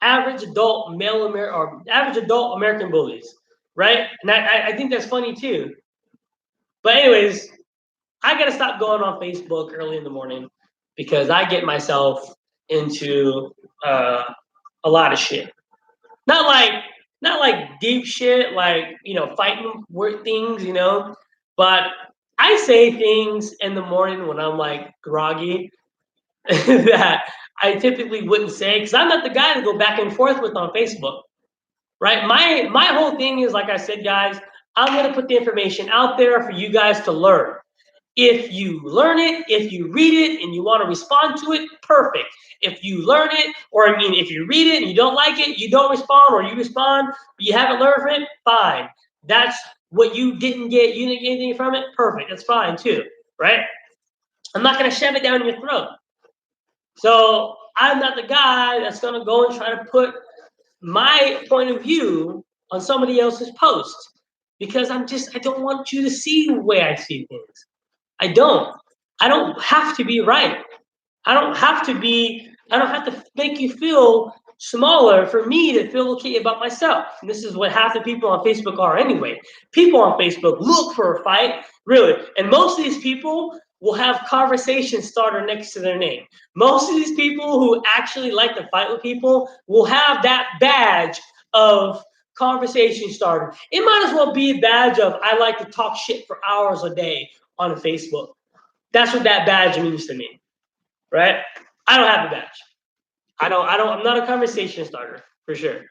average adult male or average adult American bullies, right? And I think that's funny too. But anyways, I gotta stop going on Facebook early in the morning because I get myself into a lot of shit. Not like deep shit, like fighting word things, But I say things in the morning when I'm like groggy that I typically wouldn't say because I'm not the guy to go back and forth with on Facebook, right? My whole thing is, like I said, guys, I'm gonna put the information out there for you guys to learn. If you learn it, if you read it and you want to respond to it, perfect. If you learn it, or if you read it and you don't like it, you don't respond, or you respond, but you haven't learned from it, fine. That's what you didn't get. You didn't get anything from it, perfect. That's fine too, right? I'm not going to shove it down your throat. So I'm not the guy that's going to go and try to put my point of view on somebody else's post because I don't want you to see the way I see things. I don't have to be right. I don't have to make you feel smaller for me to feel okay about myself. And this is what half the people on Facebook are anyway. People on Facebook look for a fight, really. And most of these people will have conversation starter next to their name. Most of these people who actually like to fight with people will have that badge of conversation starter. It might as well be a badge of I like to talk shit for hours a day on Facebook. That's what that badge means to me, right? I don't have a badge. I'm not a conversation starter for sure.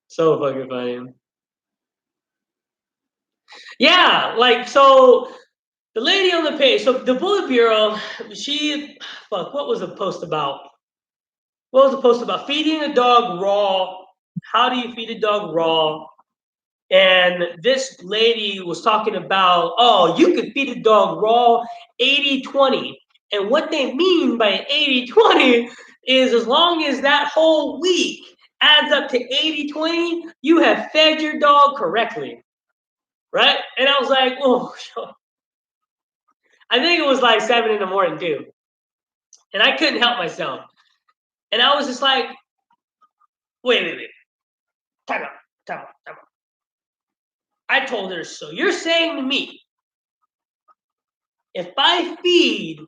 So fucking funny. Yeah, like so the lady on the page, so the Bullet Bureau, what was the post about? What was the post about? Feeding a dog raw. How do you feed a dog raw? And this lady was talking about, oh, you could feed a dog raw 80-20. And what they mean by 80-20 is as long as that whole week adds up to 80-20, you have fed your dog correctly. Right? And I was like, oh, I think it was like 7 in the morning too. And I couldn't help myself. And I was just like, wait. Time out. I told her, so you're saying to me, if I feed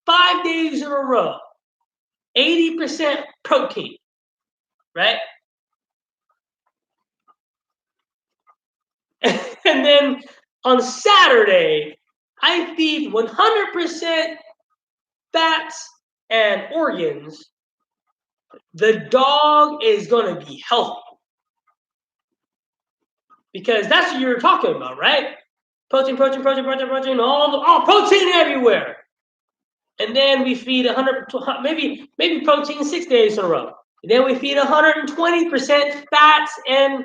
5 days in a row, 80% protein, right? And then on Saturday, I feed 100% fats and organs. The dog is going to be healthy. Because that's what you were talking about, right? Protein, all protein everywhere. And then we feed 100, maybe protein 6 days in a row. And then we feed 120% fats and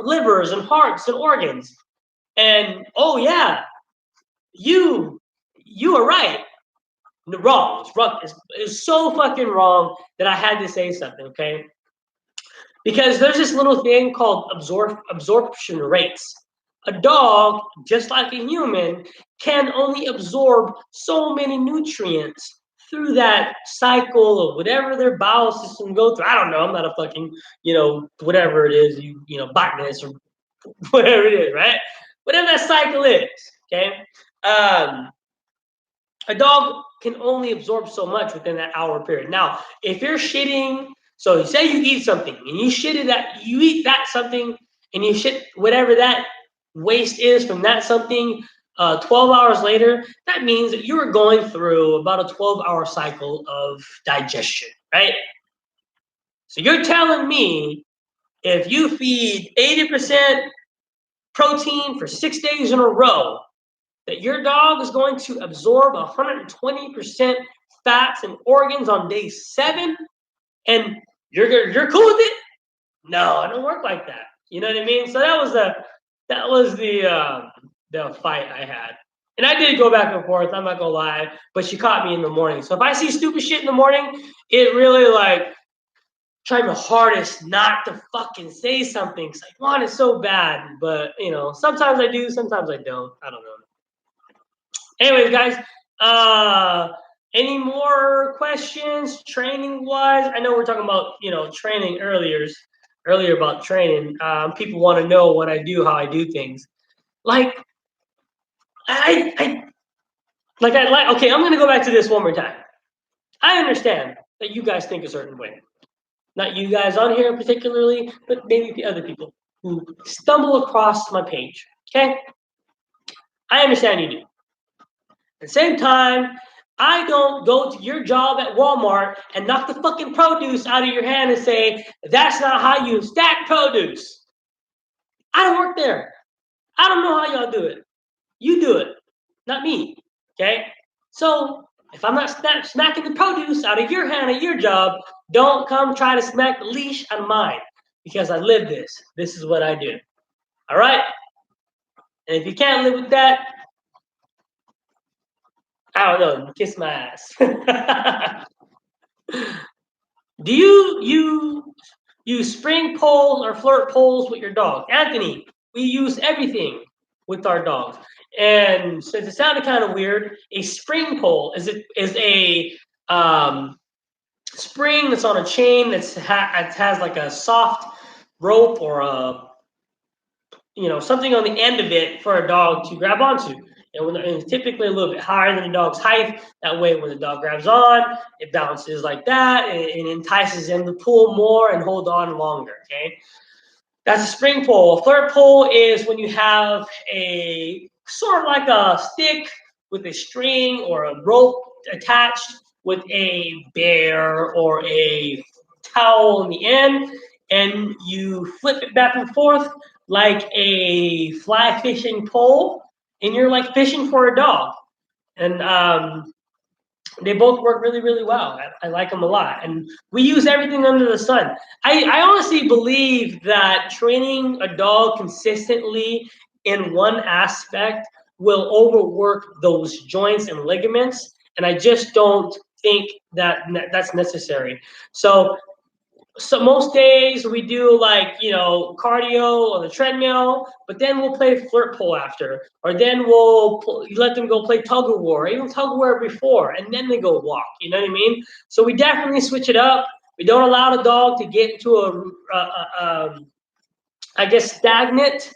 livers and hearts and organs. And oh yeah, you are right. Wrong. It's so fucking wrong that I had to say something, okay? Because there's this little thing called absorption rates. A dog, just like a human, can only absorb so many nutrients through that cycle of whatever their bowel system go through. I don't know. I'm not a fucking, whatever it is, botanist or whatever it is, right? Whatever that cycle is, okay? A dog can only absorb so much within that hour period. Now, if you're shitting, so say you eat something and you eat that something and you shit whatever that waste is from that something 12 hours later, that means that you are going through about a 12-hour cycle of digestion, right? So you're telling me if you feed 80% protein for 6 days in a row, that your dog is going to absorb 120% fats and organs on day 7, and you're cool with it? No, it don't work like that. You know what I mean? So that was the fight I had. And I did go back and forth, I'm not gonna lie, but she caught me in the morning. So if I see stupid shit in the morning, it really like trying my hardest not to fucking say something. Cause I want it so bad. But sometimes I do, sometimes I don't. I don't know. Anyways, guys, any more questions training wise? I know we're talking about training earlier about training. People want to know what I do, how I do things. Like okay, I'm gonna go back to this one more time. I understand that you guys think a certain way. Not you guys on here particularly, but maybe the other people who stumble across my page. Okay? I understand you do. At the same time, I don't go to your job at Walmart and knock the fucking produce out of your hand and say, that's not how you stack produce. I don't work there. I don't know how y'all do it. You do it, not me. Okay? So if I'm not smacking the produce out of your hand at your job, don't come try to smack the leash on mine, because I live this. This is what I do. All right? And if you can't live with that, I don't know, kiss my ass. Do you use spring poles or flirt poles with your dog? Anthony, we use everything with our dogs. And since it sounded kind of weird, a spring pole is a spring that's on a chain it has like a soft rope or something on the end of it for a dog to grab onto. And it's typically a little bit higher than the dog's height. That way, when the dog grabs on, it bounces like that and entices them to pull more and hold on longer. Okay, that's a spring pole. A flirt pole is when you have a sort of like a stick with a string or a rope attached with a bear or a towel in the end, and you flip it back and forth like a fly fishing pole, and you're like fishing for a dog. And they both work really, really well. I like them a lot. And we use everything under the sun. I honestly believe that training a dog consistently in one aspect will overwork those joints and ligaments. And I just don't think that that's necessary. So most days we do like cardio on the treadmill, but then we'll play flirt pole after, or then we'll let them go play tug of war, or even tug of war before, and then they go walk. You know what I mean? So we definitely switch it up. We don't allow the dog to get into I guess stagnant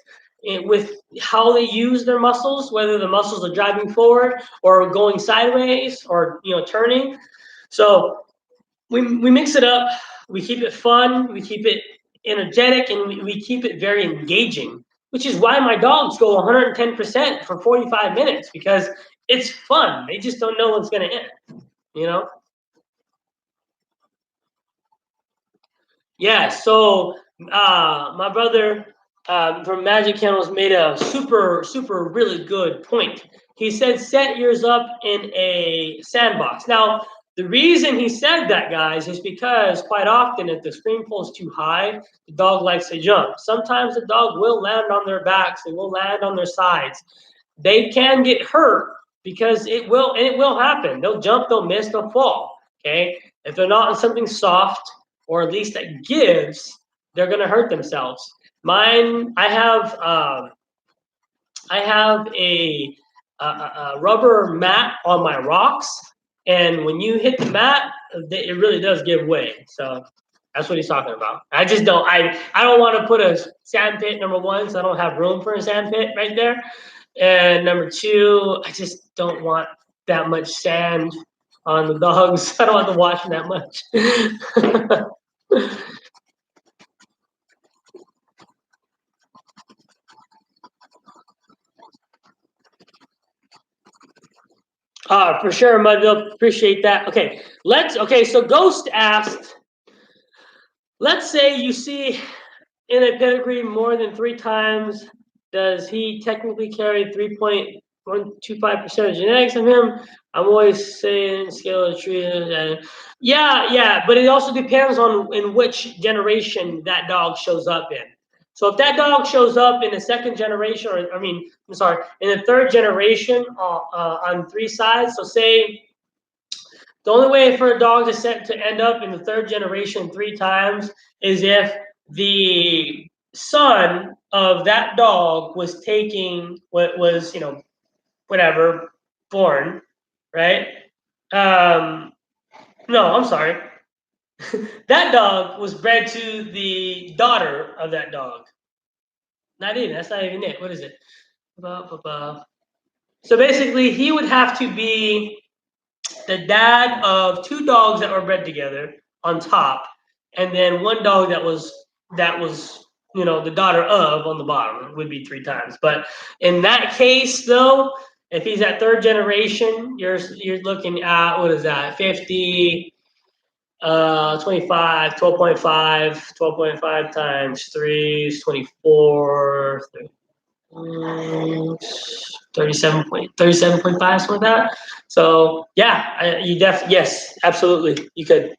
with how they use their muscles, whether the muscles are driving forward or going sideways or turning. So we mix it up. We keep it fun. We keep it energetic, and we keep it very engaging. Which is why my dogs go 110% for 45 minutes, because it's fun. They just don't know what's going to end. You know? Yeah. So my brother from Magic Kennels made a super really good point. He said, set yours up in a sandbox. Now, the reason he said that, guys, is because quite often if the screen pole is too high, the dog likes to jump. Sometimes the dog will land on their backs, they will land on their sides. They can get hurt because it will happen. They'll jump, they'll miss, they'll fall. Okay? If they're not on something soft, or at least that gives, they're gonna hurt themselves. Mine, I have a rubber mat on my rocks, and when you hit the mat, it really does give way. So that's what he's talking about. I just don't. I don't want to put a sand pit, number one, so I don't have room for a sand pit right there. And number two, I just don't want that much sand on the dogs. I don't want to wash that much. For sure, Mudville. Appreciate that. Okay, so Ghost asked, let's say you see in a pedigree more than 3 times, does he technically carry 3.125% of genetics of him? I'm always saying scale of tree. Yeah, but it also depends on in which generation that dog shows up in. So if that dog shows up in the second generation, in the third generation on 3 sides, so say the only way for a dog to end up in the third generation 3 times is if the son of that dog was taking what was, whatever, born, right? No, I'm sorry. That dog was bred to the daughter of that dog. That's not even it. What is it? So basically, he would have to be the dad of 2 dogs that were bred together on top, and then 1 dog that was the daughter of on the bottom would be 3 times. But in that case, though, if he's at third generation, you're looking at, what is that, 50, 25, 12.5 times 3 is 24, 37.5, something like that. So yeah, yes, absolutely, you could.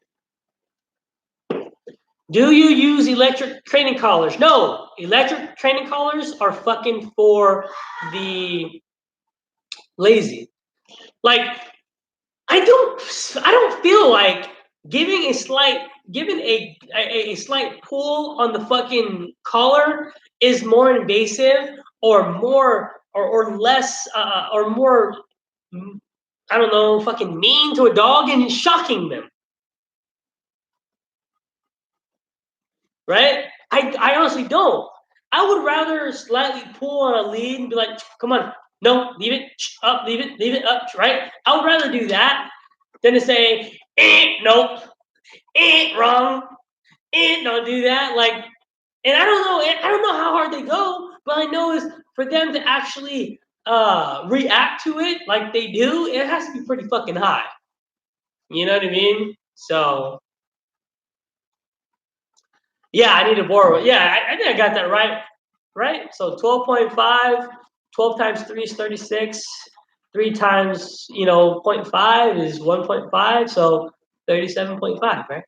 Do you use electric training collars? No, electric training collars are fucking for the lazy. Like, I don't feel like giving a slight pull on the fucking collar is more invasive or more or less or more, I don't know, fucking mean to a dog and shocking them. Right? I honestly don't. I would rather slightly pull on a lead and be like, come on, no, leave it up, leave it up, right? I would rather do that than to say, nope, wrong, don't do that. Like, and I don't know how hard they go, but I know is for them to actually react to it like they do, it has to be pretty fucking high. You know what I mean? So yeah, I need to borrow it. Yeah, I think I got that right? So 12.5, 12 times 3 is 36. 3 times, 0.5 is 1.5, so 37.5, right?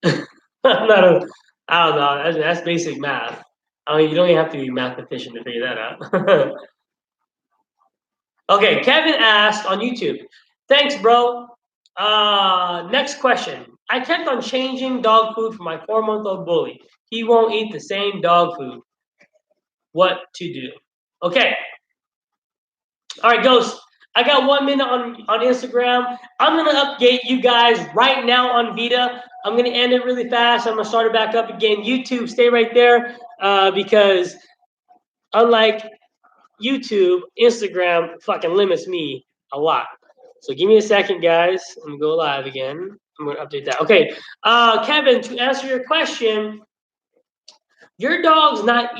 I'm not a, I don't know. That's basic math. I mean, you don't even have to be a mathematician to figure that out. Okay, Kevin asked on YouTube. Thanks, bro. Next question. I kept on changing dog food for my 4-month-old bully. He won't eat the same dog food. What to do? Okay. All right, Ghost. I got 1 minute on Instagram. I'm gonna update you guys right now on Vita. I'm gonna end it really fast. I'm gonna start it back up again. YouTube, stay right there because unlike YouTube, Instagram fucking limits me a lot. So give me a second, guys. I'm gonna go live again. I'm gonna update that. Okay, Kevin, to answer your question, your dog not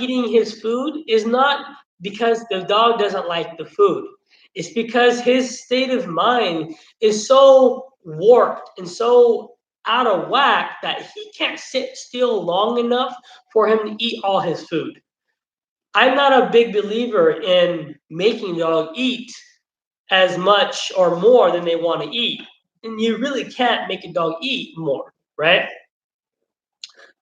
eating his food is not because the dog doesn't like the food. It's because his state of mind is so warped and so out of whack that he can't sit still long enough for him to eat all his food. I'm not a big believer in making the dog eat as much or more than they want to eat. And you really can't make a dog eat more, right?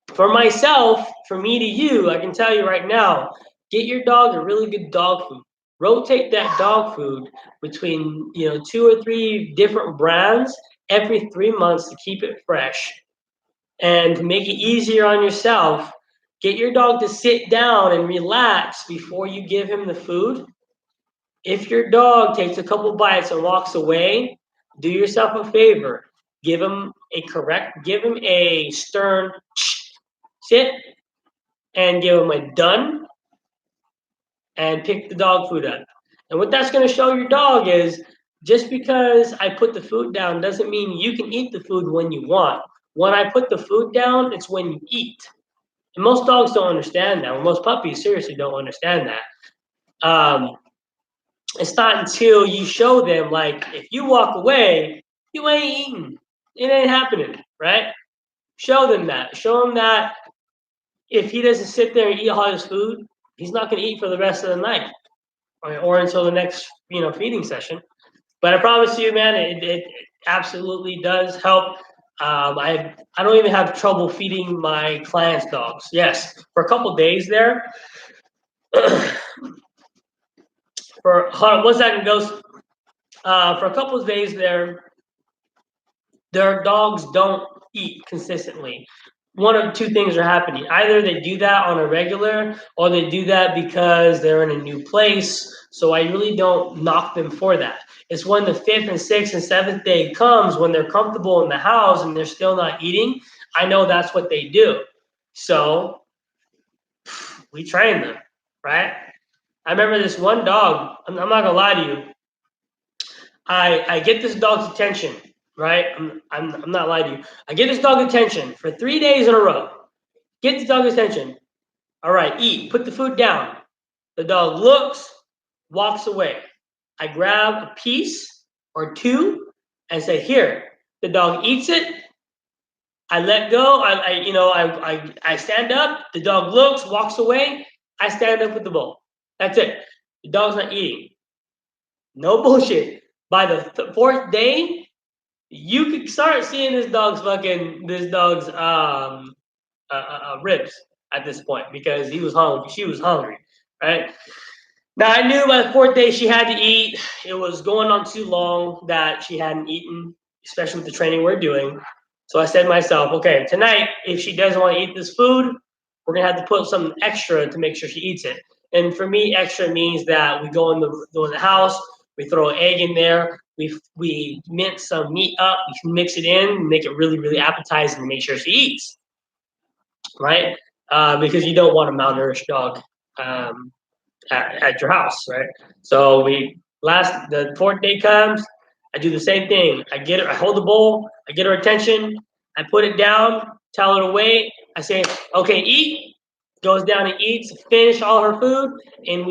For myself, for me to you, I can tell you right now, get your dog a really good dog food. Rotate that dog food between 2 or 3 different brands every 3 months to keep it fresh. And to make it easier on yourself, get your dog to sit down and relax before you give him the food. If your dog takes a couple bites and walks away, do yourself a favor. Give him a stern sit and give him a done and pick the dog food up. And what that's going to show your dog is just because I put the food down doesn't mean you can eat the food when you want. When I put the food down, it's when you eat. And most dogs don't understand that. Most puppies seriously don't understand that. it's not until you show them, like, if you walk away, you ain't eating. It ain't happening, right? Show them that. Show them that if he doesn't sit there and eat all his food, he's not going to eat for the rest of the night or until the next, feeding session. But I promise you, man, it absolutely does help. I don't even have trouble feeding my clients' dogs. Yes, for a couple days there, hold on 1 second, Ghost. For a couple of days there, their dogs don't eat consistently. One of two things are happening. Either they do that on a regular, or they do that because they're in a new place. So I really don't knock them for that. It's when the fifth and sixth and seventh day comes, when they're comfortable in the house and they're still not eating. I know that's what they do. So we train them, right? I remember this one dog. I'm not gonna lie to you. I get this dog's attention, right? I'm not lying to you. I get this dog attention for 3 days in a row. Get the dog attention. All right, eat. Put the food down. The dog looks, walks away. I grab a piece or two and say, "Here." The dog eats it. I let go. I stand up. The dog looks, walks away. I stand up with the bowl. That's it. The dog's not eating. No bullshit. By the fourth day, you could start seeing this dog's ribs at this point because he was hungry. She was hungry, right? Now I knew by the fourth day she had to eat. It was going on too long that she hadn't eaten, especially with the training we're doing. So I said to myself, okay, tonight, if she doesn't want to eat this food, we're gonna have to put something extra to make sure she eats it. And for me, extra means that we go in the house, we throw an egg in there, we mince some meat up, we mix it in, make it really, really appetizing to make sure she eats, right? Because you don't want a malnourished dog at your house, right? So the fourth day comes, I do the same thing. I hold the bowl, I get her attention, I put it down, tell her to wait. I say, okay, eat. Goes down and eats, finish all her food, and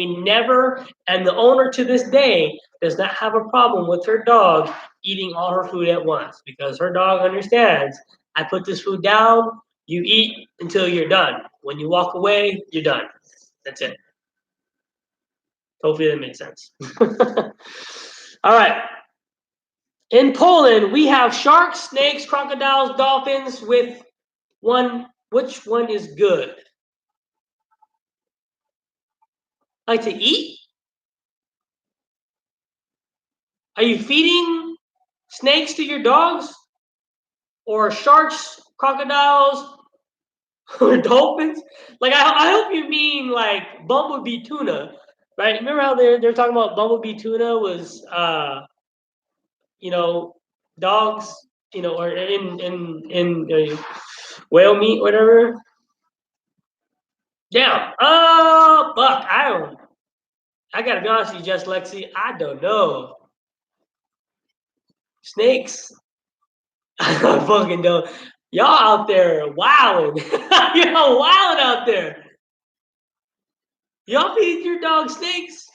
and the owner to this day does not have a problem with her dog eating all her food at once because her dog understands. I put this food down, you eat until you're done. When you walk away, you're done. That's it. Hopefully that makes sense. All right. In Poland, we have sharks, snakes, crocodiles, dolphins with one. Which one is good? Like to eat? Are you feeding snakes to your dogs? Or sharks, crocodiles, or dolphins? Like, I hope you mean like bumblebee tuna, right? Remember how they're talking about bumblebee tuna was, you know, dogs, or in whale meat, whatever. Yeah. Oh, fuck. I gotta be honest with you, Just Lexi. I don't know. Snakes. I fucking don't. Y'all out there wilding. Y'all wilding out there. Y'all feed your dog snakes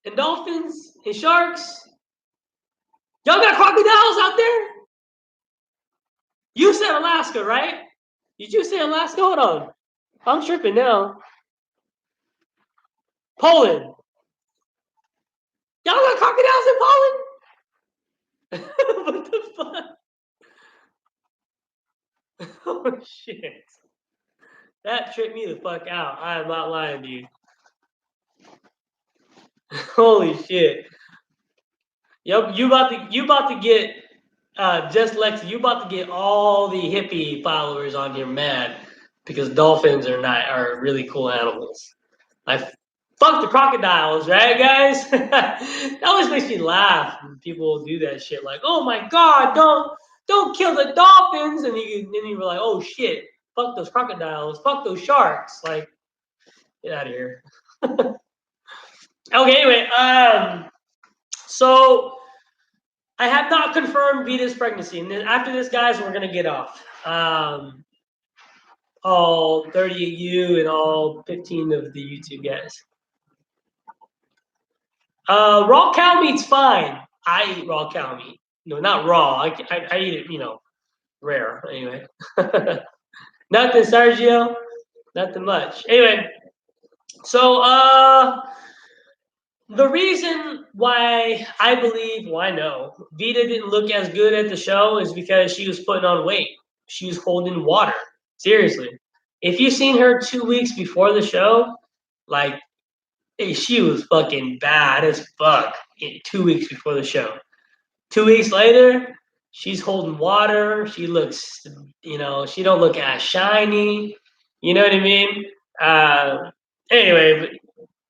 and dolphins and sharks. Y'all got crocodiles out there? You said Alaska, right? Did you say Alaska? Hold on. I'm tripping now. Poland. Y'all got crocodiles in Poland? What the fuck? Oh shit. That tripped me the fuck out. I am not lying to you. Holy shit. Yep, you about to get just Lexi, you about to get all the hippie followers on your mad because dolphins are really cool animals. I fuck the crocodiles, right, guys? That always makes me laugh when people do that shit. Like, oh my god, don't kill the dolphins, and you were like, oh shit, fuck those crocodiles, fuck those sharks. Like, get out of here. Okay, anyway, so I have not confirmed Vita's pregnancy, and then after this, guys, we're gonna get off. All 30 of you and all 15 of the YouTube guys. Raw cow meat's fine. I eat raw cow meat. No, not raw. I eat it, rare anyway. Nothing, Sergio. Nothing much. Anyway, so the reason why I believe, well, I know Vita didn't look as good at the show is because she was putting on weight. She was holding water. Seriously, if you seen her 2 weeks before the show, like she was fucking bad as fuck. 2 weeks before the show. 2 weeks later, she's holding water. She looks, she don't look as shiny. You know what I mean? Uh, anyway, but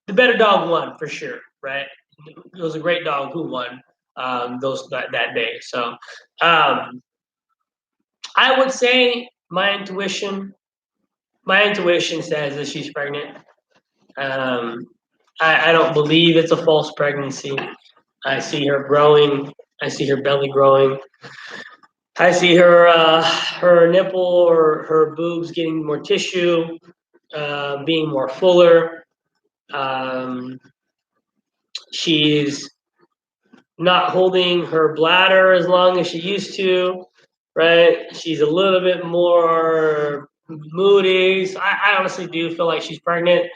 the better dog won for sure, right? It was a great dog who won that day. So I would say my intuition says that she's pregnant. Um, I don't believe it's a false pregnancy. I see her growing. I see her belly growing. I see her nipple or her boobs getting more tissue, being more fuller. Um, she's not holding her bladder as long as she used to, right? She's a little bit more moody. So I honestly do feel like she's pregnant.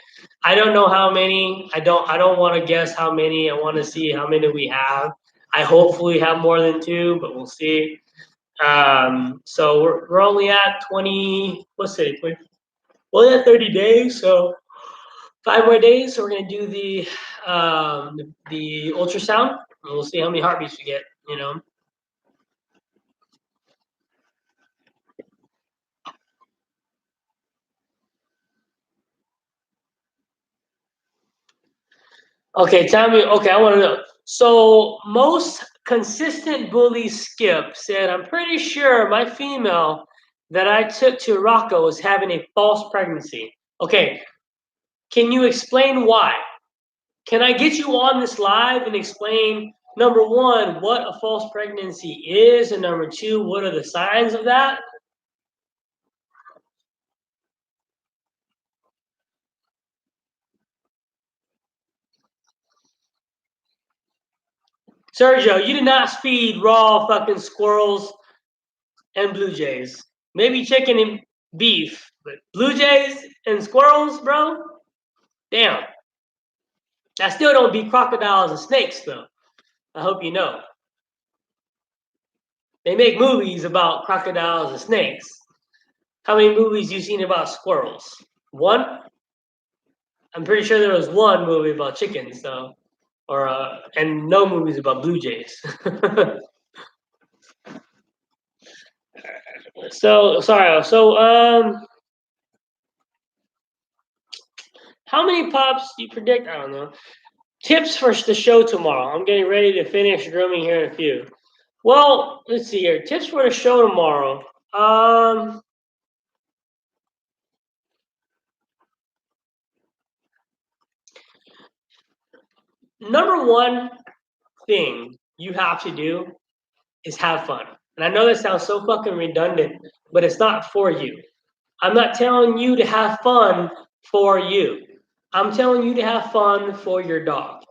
I don't know how many. I don't want to guess how many. I want to see how many we have. I hopefully have more than two, but we'll see. So we're only at 20. Let's say 20. Well, at 30 days. So 5 more days. So we're gonna do the ultrasound. And we'll see how many heartbeats we get. Okay, tell me. Okay, I want to know. So most consistent bully Skip said, "I'm pretty sure my female that I took to Rocco was having a false pregnancy." Okay, can you explain why? Can I get you on this live and explain, number one, what a false pregnancy is, and number two, what are the signs of that? Sergio, you did not feed raw fucking squirrels and blue jays. Maybe chicken and beef, but blue jays and squirrels, bro? Damn. I still don't beat crocodiles and snakes, though. I hope you know. They make movies about crocodiles and snakes. How many movies you seen about squirrels? One? I'm pretty sure there was one movie about chickens, though, or and no movies about blue jays. So sorry. So how many pops do you predict? I don't know. Tips for the show tomorrow. I'm getting ready to finish grooming here in a few. Well, let's see here. Tips for the show tomorrow. Number one thing you have to do is have fun. And I know that sounds so fucking redundant, but it's not for you. I'm not telling you to have fun for you. I'm telling you to have fun for your dog.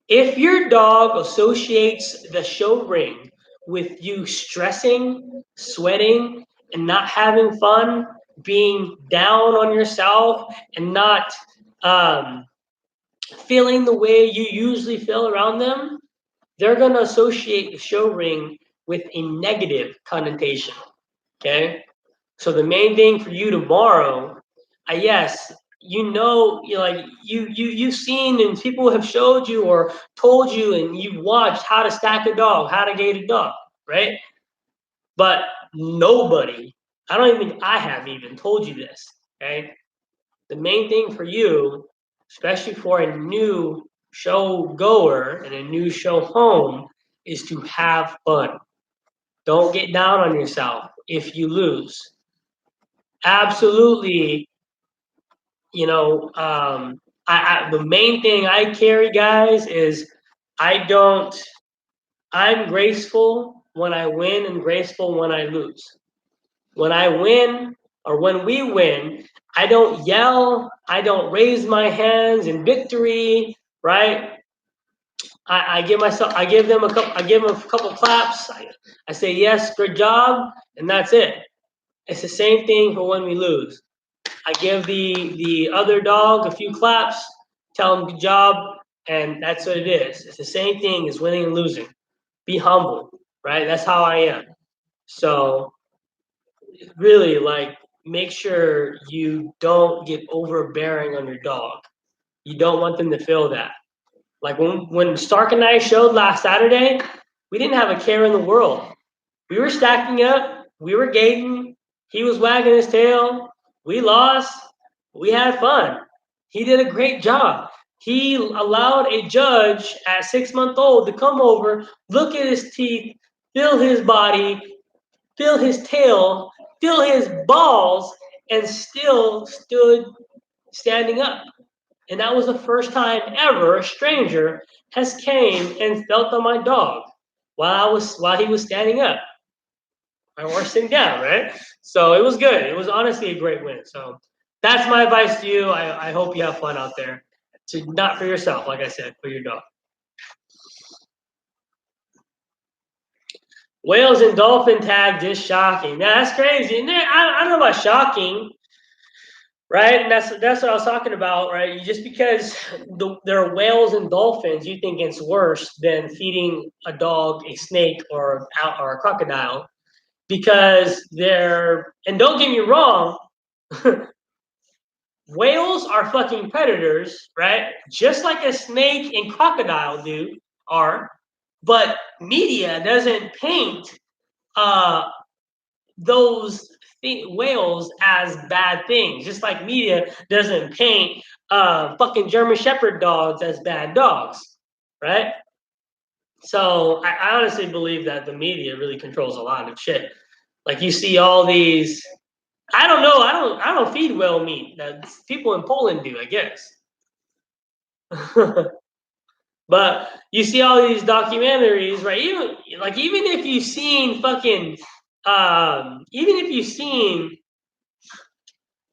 If your dog associates the show ring with you stressing, sweating, and not having fun, being down on yourself, and not um, feeling the way you usually feel around them, they're going to associate the show ring with a negative connotation. Okay? So the main thing for you tomorrow, yes, like you've seen and people have showed you or told you and you've watched how to stack a dog, how to gate a dog, right? But nobody, I don't even think I have even told you this. Okay, the main thing for you, especially for a new show goer and a new show home, is to have fun. Don't get down on yourself if you lose. Absolutely, the main thing I carry, guys, is I don't. I'm graceful when I win and graceful when I lose. When I win or when we win, I don't yell. I don't raise my hands in victory. Right? I give myself, I give them a couple claps. I say yes, good job, and that's it. It's the same thing for when we lose. I give the other dog a few claps, tell him good job, and that's what it is. It's the same thing as winning and losing. Be humble, right? That's how I am. So really, like, make sure you don't get overbearing on your dog. You don't want them to feel that. Like when Stark and I showed last Saturday, we didn't have a care in the world. We were stacking up, we were gating, he was wagging his tail, we lost, we had fun. He did a great job. He allowed a judge at 6 months old to come over, look at his teeth, feel his body, feel his tail, feel his balls, and still stood standing up. And that was the first time ever a stranger has came and felt on my dog while he was standing up or sitting down, right? So it was good. It was honestly a great win. So that's my advice to you. I hope you have fun out there. To not for yourself, like I said, for your dog. Whales and dolphin tag just shocking. Now, that's crazy. And I don't know about shocking, right? And that's what I was talking about, right? Just because there are whales and dolphins, you think it's worse than feeding a dog a snake or a crocodile because they're, and don't get me wrong, whales are fucking predators, right? Just like a snake and crocodile are, but media doesn't paint uh, those whales as bad things. Just like media doesn't paint fucking German Shepherd dogs as bad dogs, right? So I honestly believe that the media really controls a lot of shit. Like you see all these. I don't know. I don't feed whale meat. That people in Poland do, I guess. But you see all these documentaries, right? Even if you've seen fucking even if you've seen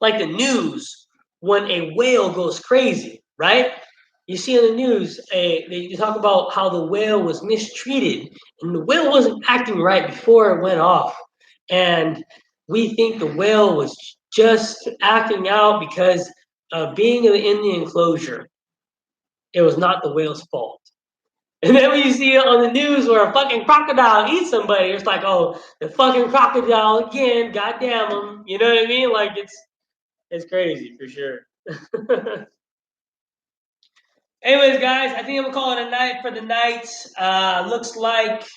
like the news when a whale goes crazy, right? You see in the news, they talk about how the whale was mistreated and the whale wasn't acting right before it went off. And we think the whale was just acting out because of being in the enclosure. It was not the whale's fault. And then when you see it on the news where a fucking crocodile eats somebody, it's like, oh, the fucking crocodile again, goddamn him. You know what I mean? Like it's crazy for sure. Anyways, guys, I think I'm gonna call it a night for the night. Looks like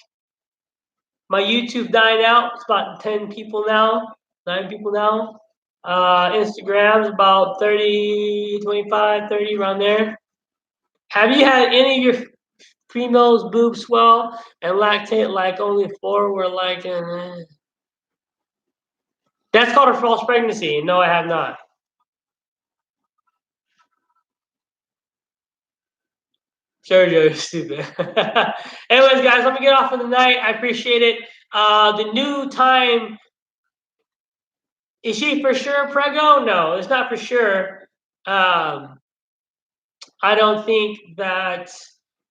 my YouTube dying out. It's about 10 people now, 9 people now. Instagram's about 30, 25, 30 around there. Have you had any of your females boobs swell and lactate like only 4 were like, that's called a false pregnancy. No, I have not. Sergio is stupid. Anyways, guys, let me get off for the night. I appreciate it. The new time, is she for sure prego? No, it's not for sure. Um, I don't think that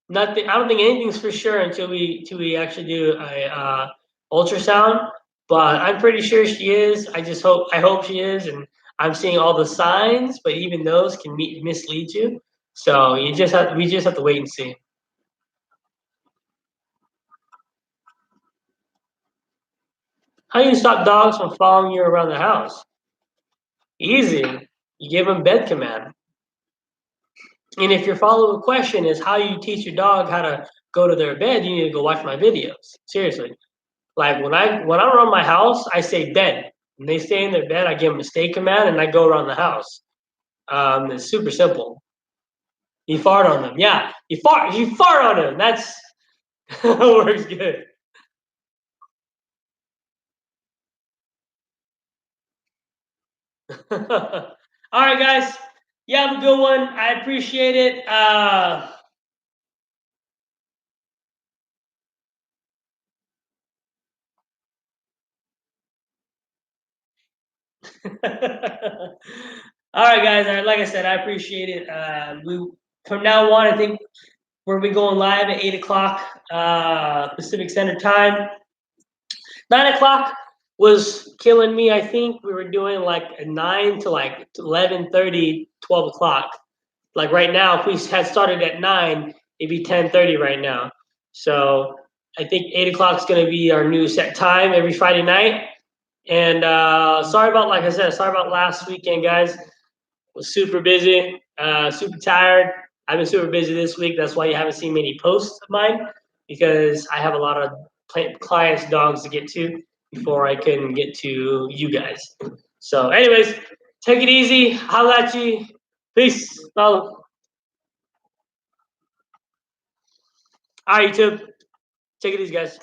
nothing. I don't think anything's for sure until we actually do a ultrasound. But I'm pretty sure she is. I hope she is, and I'm seeing all the signs. But even those can mislead you. So we just have to wait and see. How do you stop dogs from following you around the house? Easy. You give them bed command. And if your follow-up question is how you teach your dog how to go to their bed, you need to go watch my videos. Seriously. Like when I'm around my house, I say bed. When they stay in their bed, I give them a stay command and I go around the house. It's super simple. You fart on them. Yeah. You fart on them. That's works good. All right, guys. You have a good one. I appreciate it. All right, guys. Like I said, I appreciate it. We from now on, I think We'll be going live at 8 o'clock Pacific Standard Time. 9 o'clock was killing me. I think we were doing like a 9 to like 11:30, 12 o'clock. Like right now, if we had started at 9, it'd be 10:30 right now. So I think 8 o'clock is going to be our new set time every Friday night. And sorry about, like I said, sorry about last weekend, guys. Was super busy, super tired. I've been super busy this week. That's why you haven't seen many posts of mine, because I have a lot of clients' dogs to get to before I can get to you guys. So, anyways, take it easy. Holla at you. Peace. Follow. All right, YouTube. Take it easy, guys.